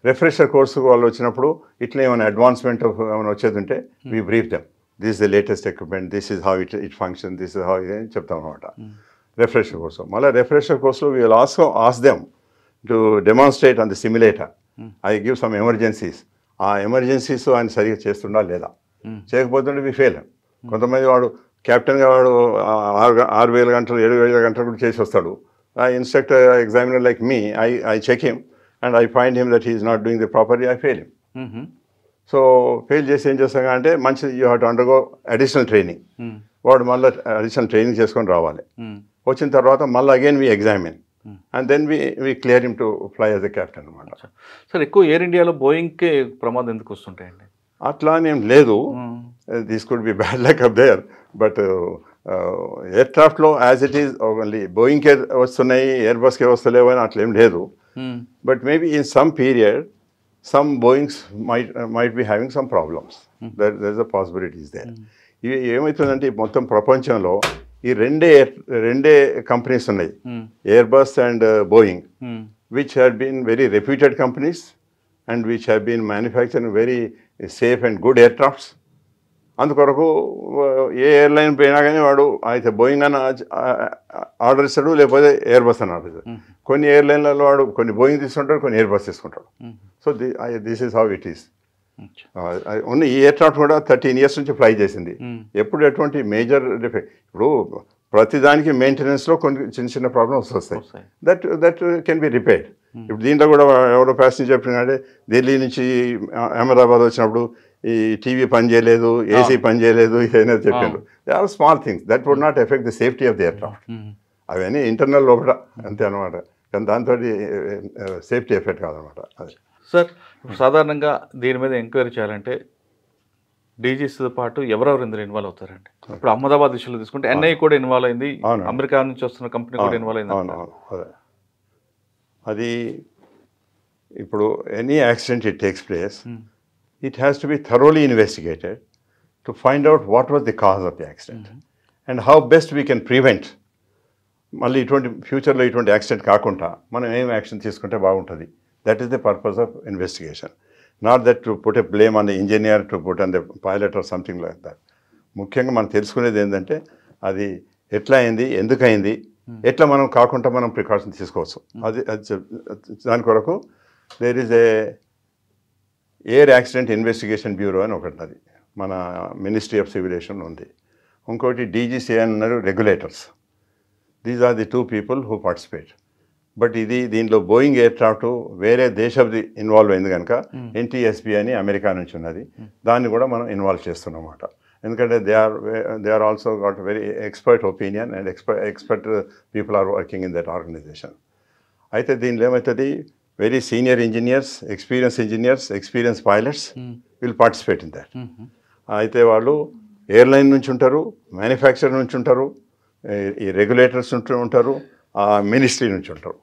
రిఫ్రెషర్ కోర్సు వాళ్ళు వచ్చినప్పుడు ఇట్లా ఏమైనా అడ్వాన్స్మెంట్ ఏమైనా వచ్చేది ఉంటే we brief them, this is the latest equipment, this is how it function, this is how ఇది అని చెప్తాం అనమాట. Refresher course. మళ్ళీ రిఫ్రెషర్ కోర్సులో we will also ask them to demonstrate on the simulator. I give some emergencies. ఆ emergencies ఆయన సరిగ్గా చేస్తుండా లేదా, చేయకపోతుంటే వి ఫెయిల్. కొంతమంది వాడు కెప్టెన్గా వాడు 6,000 గంటలు 7,000 గంటలు కూడా చేసి వస్తాడు. ఆ instructor examiner like me, I check him and I find him that he is not doing the properly, I fail him. So fail చేసి ఏం చేస్తాం అంటే మంచిది, you have to undergo additional training. వాడు మళ్ళీ అడిషనల్ ట్రైనింగ్ చేసుకొని రావాలి. వచ్చిన తర్వాత మళ్ళీ again we examine and then we clear him to fly as a captain అనమాట.
సార్ ఎక్కువ ఎయిర్ ఇండియాలో బోయింగ్కే ప్రమాదం ఎందుకు వస్తుంటాయండి?
అట్లా ఏం లేదు, this could be bad luck up there, but ఎయిర్క్రాఫ్ట్లో యాజ్ ఇట్ ఈస్ ఓన్లీ బోయింగ్కే వస్తున్నాయి, ఎయిర్ బస్కే వస్తలేవు అని అట్లేం లేదు. But maybe in some period some Boeings might be having some problems. There's a possibilities there. ఇవి ఏమవుతుందంటే మొత్తం ప్రపంచంలో ఈ రెండే కంపెనీస్ ఉన్నాయి, Airbus and Boeing, which have been very reputed companies and which have been manufacturing very safe and good aircrafts. అందుకొరకు ఏ airline పోయినా కానీ వాడు అయితే బోయింగ్ అని ఆర్డర్ ఇస్తాడు, లేకపోతే ఎయిర్ బస్ అని ఆర్డర్ ఇస్తాడు. కొన్ని ఎయిర్లైన్లలో వాడు కొన్ని బోయింగ్ తీసుకుంటాడు, కొన్ని ఎయిర్ బస్ తీసుకుంటాడు. So this is how it is. Only ఈ ఎయిర్క్రాఫ్ట్ కూడా 13 years నుంచి ఫ్లై చేసింది. ఎప్పుడు ఎటువంటి మేజర్ డిఫెక్ట్, ఇప్పుడు ప్రతిదానికి మెయింటెనెన్స్లో కొన్ని చిన్న ప్రాబ్లమ్స్ వస్తాయి, దట్ కెన్ బి రిపేర్డ్. ఇప్పుడు దీంట్లో కూడా ఎవరో ప్యాసింజర్ చెప్పినాడే ఢిల్లీ నుంచి అహ్మదాబాద్ వచ్చినప్పుడు ఈ టీవీ పని చేయలేదు, ఏసీ పని చేయలేదు, ఏదైనా చెప్పారు. They are small things that would not affect the safety of the aircraft. అవన్నీ ఇంటర్నల్ లోపల అంతే అనమాట, కానీ దాంతో సేఫ్టీ ఎఫెక్ట్ కాదనమాట. అది
సార్ సాధారణంగా దీని మీద ఎంక్వైరీ చేయాలంటే డీజీస్తో పాటు ఎవరెవరు ఇందులో ఇన్వాల్వ్ అవుతారండి? ఇప్పుడు అహ్మదాబాద్ విషయంలో తీసుకుంటే ఎన్ఐ కూడా ఇన్వాల్వ్ అయింది, అమెరికా నుంచి వస్తున్న కంపెనీ కూడా ఇన్వాల్వ్ అయింది.
అది ఇప్పుడు any accident it takes place, it has to be thoroughly investigated to find out what was the cause of the accident and how best we can prevent. మళ్ళీ ఇటువంటి ఫ్యూచర్లో ఇటువంటి యాక్సిడెంట్ కాకుండా మనం ఏం యాక్షన్ తీసుకుంటే బాగుంటుంది. That is the purpose of investigation, not that to put a blame on the engineer, to put on the pilot or something like that. ముఖ్యంగా మనం తెలుసుకునేది ఏంటంటే అది ఎట్లా అయింది, ఎందుకు అయింది, ఎట్లా మనం కాకుండా మనం ప్రికాషన్ తీసుకోవచ్చు. అది దాని కొరకు there is a air accident investigation bureau అని ఒకటి, అది మన మినిస్ట్రీ ఆఫ్ సివిలేషన్ ఉంది. ఇంకోటి డీజీసీఏ అన్నారు, regulators. These are the 2 people who participate. But దీంట్లో బోయింగ్ ఎయిర్క్రాఫ్ట్ వేరే దేశంది ఇన్వాల్వ్ అయింది కనుక ఎన్టీఎస్బీ అని అమెరికా నుంచి ఉన్నది, దాన్ని కూడా మనం ఇన్వాల్వ్ చేస్తున్నాం అన్నమాట. ఎందుకంటే they are also got very expert opinion and expert people are working in that organisation. అయితే దీనిలో ఏమవుతుంది, very senior engineers, experience pilots will participate in that. అయితే వాళ్ళు ఎయిర్లైన్ నుంచి ఉంటారు, మ్యానుఫ్యాక్చర్ నుంచి ఉంటారు, ఈ రెగ్యులేటర్స్ ఉంటారు, మినిస్ట్రీ నుంచి ఉంటారు,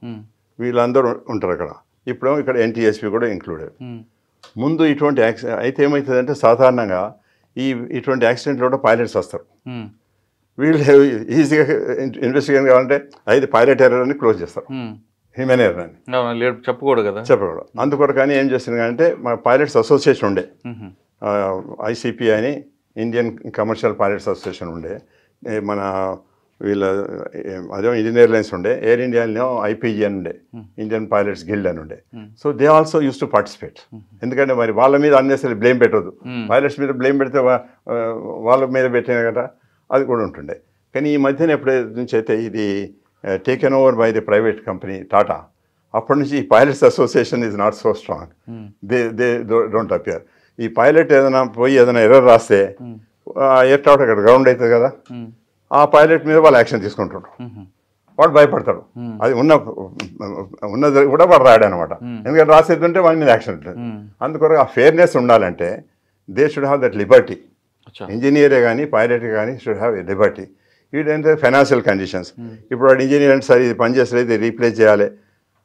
వీళ్ళందరూ ఉంటారు అక్కడ. ఇప్పుడు ఇక్కడ ఎన్టీఎస్పీ కూడా ఇంక్లూడెడ్. ముందు ఇటువంటి అయితే ఏమవుతుందంటే సాధారణంగా ఇటువంటి యాక్సిడెంట్లో కూడా పైలట్స్ వస్తారు. వీళ్ళు ఈజీగా ఇన్వెస్టిగేషన్ కావాలంటే అయితే పైలట్ ఎర్రర్ అని క్లోజ్ చేస్తారు, హ్యూమన్ ఎర్రర్ అని
చెప్పకూడదు కదా,
చెప్పకూడదు. అందుకొరకు కానీ ఏం చేస్తుంది మా పైలట్స్ అసోసియేషన్ ఉండే, ఐసిపి అని ఇండియన్ కమర్షియల్ పైలట్స్ అసోసియేషన్ ఉండే, మన వీళ్ళ అదే ఇండియన్ ఎయిర్లైన్స్ ఉండే, ఎయిర్ ఇండియాలో ఐపీజీ అని ఉండే, ఇండియన్ పైలట్స్ గిల్డ్ అని ఉండే. So they also use to participate. ఎందుకంటే మరి వాళ్ళ మీద అన్నెసరీ బ్లేమ్ పెట్టదు, పైలట్స్ మీద బ్లేమ్ పెడితే వాళ్ళ మీద పెట్టిన కదా అది కూడా ఉంటుండే. కానీ ఈ మధ్యన ఎప్పుడే నుంచి అయితే ఇది taken over by the private company Tata, అప్పటి నుంచి ఈ pilots association is not so strong, they don't appear. ఈ పైలట్ ఏదైనా పోయి ఏదైనా ఎర్రర్ రాస్తే ఎయిర్క్రాఫ్ట్ అక్కడ గ్రౌండ్ అవుతుంది కదా, ఆ పైలట్ మీద వాళ్ళు యాక్షన్ తీసుకుంటారు, వాడు భయపడతాడు. అది ఉన్నది కూడా వాడు రాడు అనమాట, ఎందుకంటే రాసేదంటే వాడి మీద యాక్షన్ ఉంటుంది. అందుకొరకు ఆ ఫెయిర్నెస్ ఉండాలంటే they should have that liberty. ఇంజనీరే కానీ పైలట్ కానీ షుడ్ హ్యావ్ ఎ లిబర్టీ. ఏంటంటే ఫైనాన్షియల్ కండిషన్స్, ఇప్పుడు వాడు ఇంజనీర్ అంటే సరే ఇది పని చేస్తే ఇది రీప్లేస్ చేయాలి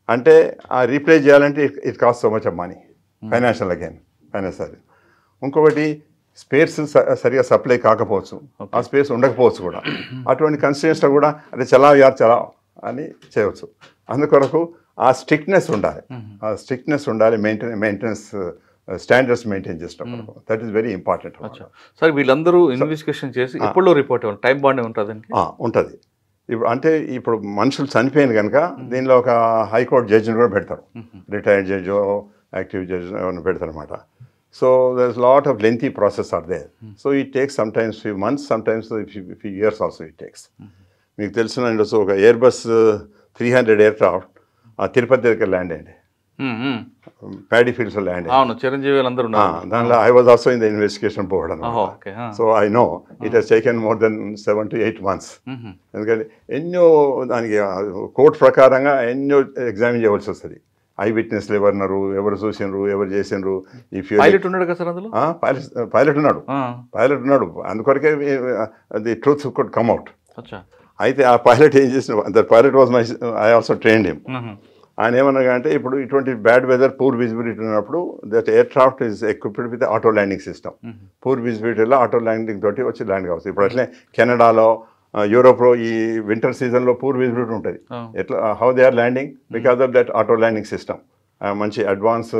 అంటే ఆ రీప్లేస్ చేయాలంటే it cost so much of money, financial again financial. ఇంకొకటి స్పేస్ సరిగా సప్లై కాకపోవచ్చు, ఆ స్పేస్ ఉండకపోవచ్చు కూడా. అటువంటి కన్స్టిట్యూన్స్లో కూడా అదే చలావ్ అని చేయవచ్చు. అందుకొరకు ఆ స్ట్రిక్ట్నెస్ ఉండాలి, మెయింటెనెన్స్ స్టాండర్డ్స్ మెయింటైన్ చేస్తాం. That is very important.
Sir వీళ్ళందరూ ఇన్వెస్టిగేషన్ చేసి ఎప్పుడో రిపోర్ట్ ఇవ్వాలి, టైం బాండ్ ఉంటుందండి?
ఉంటుంది. ఇప్పుడు మనుషులు చనిపోయింది కనుక దీనిలో ఒక హైకోర్టు జడ్జిని కూడా పెడతారు, రిటైర్డ్ జడ్జి యాక్టివ్ జడ్జి పెడతారు అనమాట. So there is lot of lengthy process are there. So it takes sometimes few months, sometimes few years also it takes. మీకు తెలిసిన ఒక ఎయిర్బస్ 300 ఎయిర్క్రాఫ్ట్ తిరుపతి దగ్గర ల్యాండ్ అయ్యింది, ప్యాడీ ఫీల్డ్స్లో ల్యాండ్ అయ్యింది.
అవును, చిరంజీవి అందరూ
దానిలో I was also in the investigation board అనమాట. So I know it he's taken more than 7 to 8 months. ఎందుకంటే ఎన్నో దానికి కోర్టు ప్రకారంగా ఎన్నో ఎగ్జామిన్ చేయవలసి వస్తుంది. ఐ విట్నెస్లు ఎవరు చూసినారు, ఎవరు చేసినారు.
పైలట్ ఉన్నాడు కదా సార్ అందులో?
పైలట్ ఉన్నాడు. అందుకొరకే the truth could come out. అయితే ఆ పైలట్ ఏం చేసిన, that pilot was I also trained him. ఆయన ఏమన్నా అంటే ఇప్పుడు ఇటువంటి బ్యాడ్ వెదర్, పూర్ విజిబిలిటీ ఉన్నప్పుడు that aircraft is equipped with auto landing system. Poor విజిబిలిటీలో ఆటో ల్యాండింగ్ తోటి వచ్చి ల్యాండ్ కావచ్చు. ఇప్పుడు అట్లే కెనడాలో, యూరోప్లో ఈ వింటర్ సీజన్లో పూర్ విజిబిలిటీ ఉంటుంది. ఎట్లా how they are landing because of that auto landing system. మంచి అడ్వాన్స్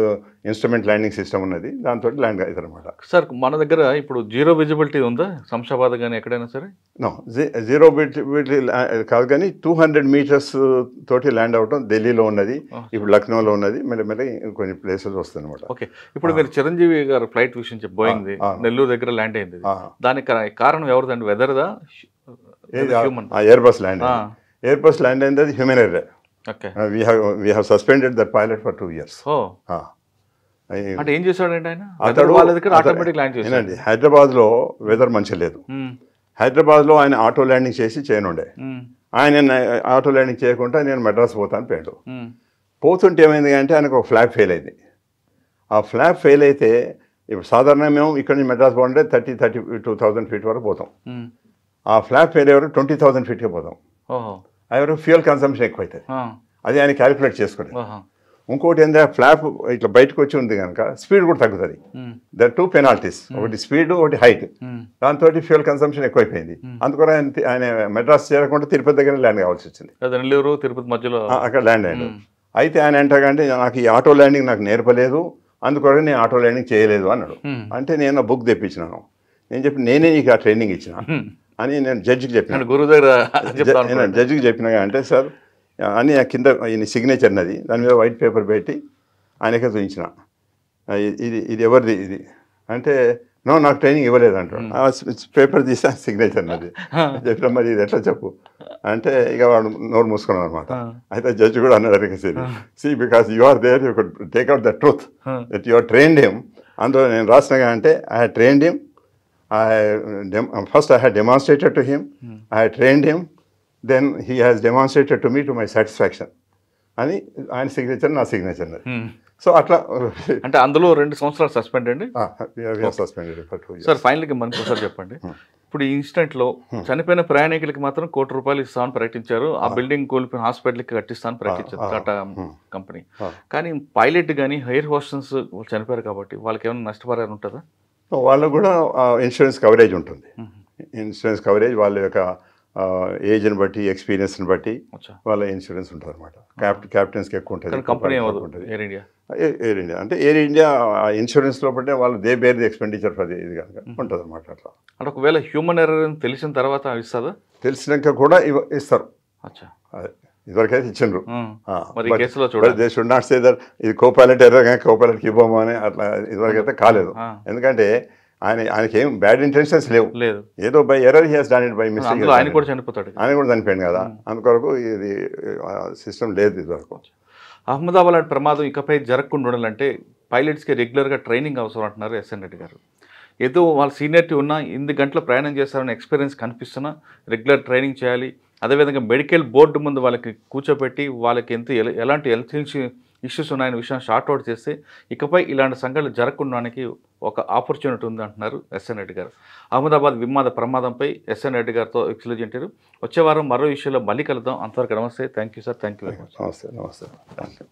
ఇన్స్ట్రుమెంట్ ల్యాండింగ్ సిస్టమ్ ఉన్నది, దాంతో ల్యాండ్ అవుతుంది అనమాట.
సార్ మన దగ్గర ఇప్పుడు జీరో విజిబిలిటీ ఉందా శంషాబాద్ కానీ ఎక్కడైనా సరే?
నో, జీరో విజిబిలిటీ కాదు, కానీ 200 meters తోటి ల్యాండ్ అవటం ఢిల్లీలో ఉన్నది, ఇప్పుడు లక్నోలో ఉన్నది, మెల్లమెల్ల కొన్ని ప్లేసెస్ వస్తుంది అనమాట.
ఓకే, ఇప్పుడు మీరు చిరంజీవి గారు ఫ్లైట్ విషయం చెప్పి బోయింగ్ది నెల్లూరు దగ్గర ల్యాండ్ అయింది, దానికి కారణం ఎవరిదండి? వెదర్దా?
ఎయిర్బస్ ల్యాండ్ అయింది, అది human error. We have suspended that pilot for 2 years.
అంటే ఏం చేశాడంటే ఆయన వాళ్ళ దగ్గర ఆటోమేటిక్ ల్యాండ్ చేశాడు.
హైదరాబాద్లో వెదర్ మంచిగా లేదు, హైదరాబాద్లో ఆయన ఆటో ల్యాండింగ్ చేసి చేయనుండే. ఆయన ఆటో ల్యాండింగ్ చేయకుండా నేను మెడ్రాస్ పోతాను పేడు. పోతుంటే ఏమైంది అంటే ఆయనకు ఒక ఫ్లాప్ ఫెయిల్ అయింది. ఆ ఫ్లాప్ ఫెయిల్ అయితే ఇప్పుడు సాధారణంగా మేము ఇక్కడ నుంచి మెడ్రాస్ పోతుంటే 32,000 feet వరకు పోతాం. ఆ ఫ్లాప్ ఫెయిల్ ఎవరు 20,000 feetకే పోతాం. ఎవరు ఫ్యూయల్ కన్సంప్షన్ ఎక్కువ అవుతుంది, అది ఆయన క్యాలిక్యులేట్ చేసుకుని. ఇంకోటి ఏంటంటే ఫ్లాప్ ఇట్లా బయటకు వచ్చి ఉంది కనుక స్పీడ్ కూడా తగ్గుతుంది. దర్ 2 penalties, ఒకటి స్పీడ్, ఒకటి హైట్. దాంతో ఫ్యూయల్ కన్సంప్షన్ ఎక్కువైపోయింది. అందుకని ఆయన మెడ్రాస్ చేరకుండా తిరుపతి దగ్గర ల్యాండ్ కావాల్సి వచ్చింది.
నెల్లూరు తిరుపతి మధ్యలో అక్కడ
ల్యాండ్ అయ్యాడు. అయితే ఆయన ఏంటంటే నాకు ఈ ఆటో ల్యాండింగ్ నాకు నేర్పలేదు, అందుకొరకు నేను ఆటో ల్యాండింగ్ చేయలేదు అన్నాడు. అంటే నేను బుక్ తెప్పించినాను, నేను చెప్పి నేనే నీకు ఆ ట్రైనింగ్ ఇచ్చిన అని నేను జడ్జికి చెప్పిన.
గురువు దగ్గర
జడ్జికి చెప్పినా అంటే సార్ అని కింద ఈయన సిగ్నేచర్ ఉన్నది, దాని మీద వైట్ పేపర్ పెట్టి ఆయనకే చూపించిన, ఇది ఎవరిది ఇది అంటే, నో నాకు ట్రైనింగ్ ఇవ్వలేదు అంటాడు. పేపర్ తీసి సిగ్నేచర్ అన్నది చెప్పిన, మరి ఇది ఎట్లా చెప్పు అంటే ఇక వాడు నోరు మూసుకున్నాడు అనమాట. అయితే జడ్జి కూడా అన్నాడు అడిగేసి, see because you are there you could take out the truth that you are trained him. అందులో నేను రాసినగా అంటే I had trained him, first I had demonstrated to him, I had trained him, then he has demonstrated to me to my satisfaction అని ఆయన signature, నా signature. So అట్లా
అంటే అందులో 2 సంవత్సరాలు సస్పెండ్ అండి.
Suspended for 2 years.
సార్ ఫైనల్గా మనకు ఒకసారి చెప్పండి, ఇప్పుడు ఈ ఇన్సిడెంట్లో చనిపోయిన ప్రయాణికులకి మాత్రం ₹1 ఇస్తామని ప్రకటించారు, ఆ బిల్డింగ్ కూలిపోయిన హాస్పిటల్కి కట్టిస్తామని ప్రకటించారు టాటా కంపెనీ. కానీ పైలట్ కానీ ఎయిర్ హోస్టెస్ చనిపోయారు కాబట్టి వాళ్ళకి ఏమైనా నష్టపరిహారం ఉంటుందా?
వాళ్ళకు కూడా ఇన్సూరెన్స్ కవరేజ్ ఉంటుంది. ఇన్సూరెన్స్ కవరేజ్ వాళ్ళ యొక్క ఏజ్ని బట్టి ఎక్స్పీరియన్స్ని బట్టి
అచ్చా.
వాళ్ళ ఇన్సూరెన్స్ ఉంటుంది అనమాట. క్యాప్టెన్స్కి ఎక్కువ ఉంటుంది,
కంపెనీ
ఉంటుంది.
ఎయిర్ ఇండియా
ఎయిర్ ఇండియా అంటే ఎయిర్ ఇండియా ఇన్సూరెన్స్ లోపల వాళ్ళు they bear the expenditure for ఇది కనుక ఉంటుంది అనమాట. అట్లా
అంటే ఒకవేళ హ్యూమన్ ఎర్రర్ అని తెలిసిన తర్వాత ఇస్తుందా?
తెలిసినాక కూడా ఇస్తారు.
అచ్చా.
అదే ఇదివరకైతే ఇచ్చిండ్రు.
మరి ఈ కేసులో చూడాలి.
They should not say that ఇది కోపైలట్ ఎర్రర్ కానీ కోపైలట్కి ఇవ్వము అని అట్లా ఇదివరకైతే కాలేదు. ఎందుకంటే ఆయనకి ఏం బ్యాడ్ ఇంటెన్షన్స్ లేవు, ఏదో by error he has done it by mistake.
ఆయన కూడా చనిపోతాడు,
ఆయన కూడా చనిపోయాడు కదా, అందుకొరకు ఇది సిస్టమ్ లేదు ఇదివరకు.
అహ్మదాబాద్ లాంటి ప్రమాదం ఇకపై జరగకుండా ఉండాలంటే పైలట్స్కి రెగ్యులర్గా ట్రైనింగ్ అవసరం అంటున్నారు ఎస్ఎన్ రెడ్డి గారు. ఏదో వాళ్ళ సీనియరిటీ ఉన్నా 8 గంటల ప్రయాణం చేస్తారని ఎక్స్పీరియన్స్ కనిపిస్తున్నా రెగ్యులర్ ట్రైనింగ్ చేయాలి. అదేవిధంగా మెడికల్ బోర్డు ముందు వాళ్ళకి కూర్చోబెట్టి వాళ్ళకి ఎలాంటి హెల్త్ ఇష్యూస్ ఉన్నాయనే విషయాన్ని షార్ట్అవుట్ చేస్తే ఇకపై ఇలాంటి సంఘటనలు జరగకుండానికి ఒక ఆపర్చునిటీ ఉంది అంటున్నారు ఎస్ఎన్ రెడ్డి గారు. అహ్మదాబాద్ విమాన ప్రమాదంపై ఎస్ఎన్ రెడ్డి గారితో ఎక్స్క్లూజివ్ ఇంటర్వ్యూ. వచ్చే వారం మరో విషయంలో మళ్ళీ కలుద్దాం. అంతవరకు నమస్తే. Thank you sir. Thank you very much.
నమస్తే. Thank you.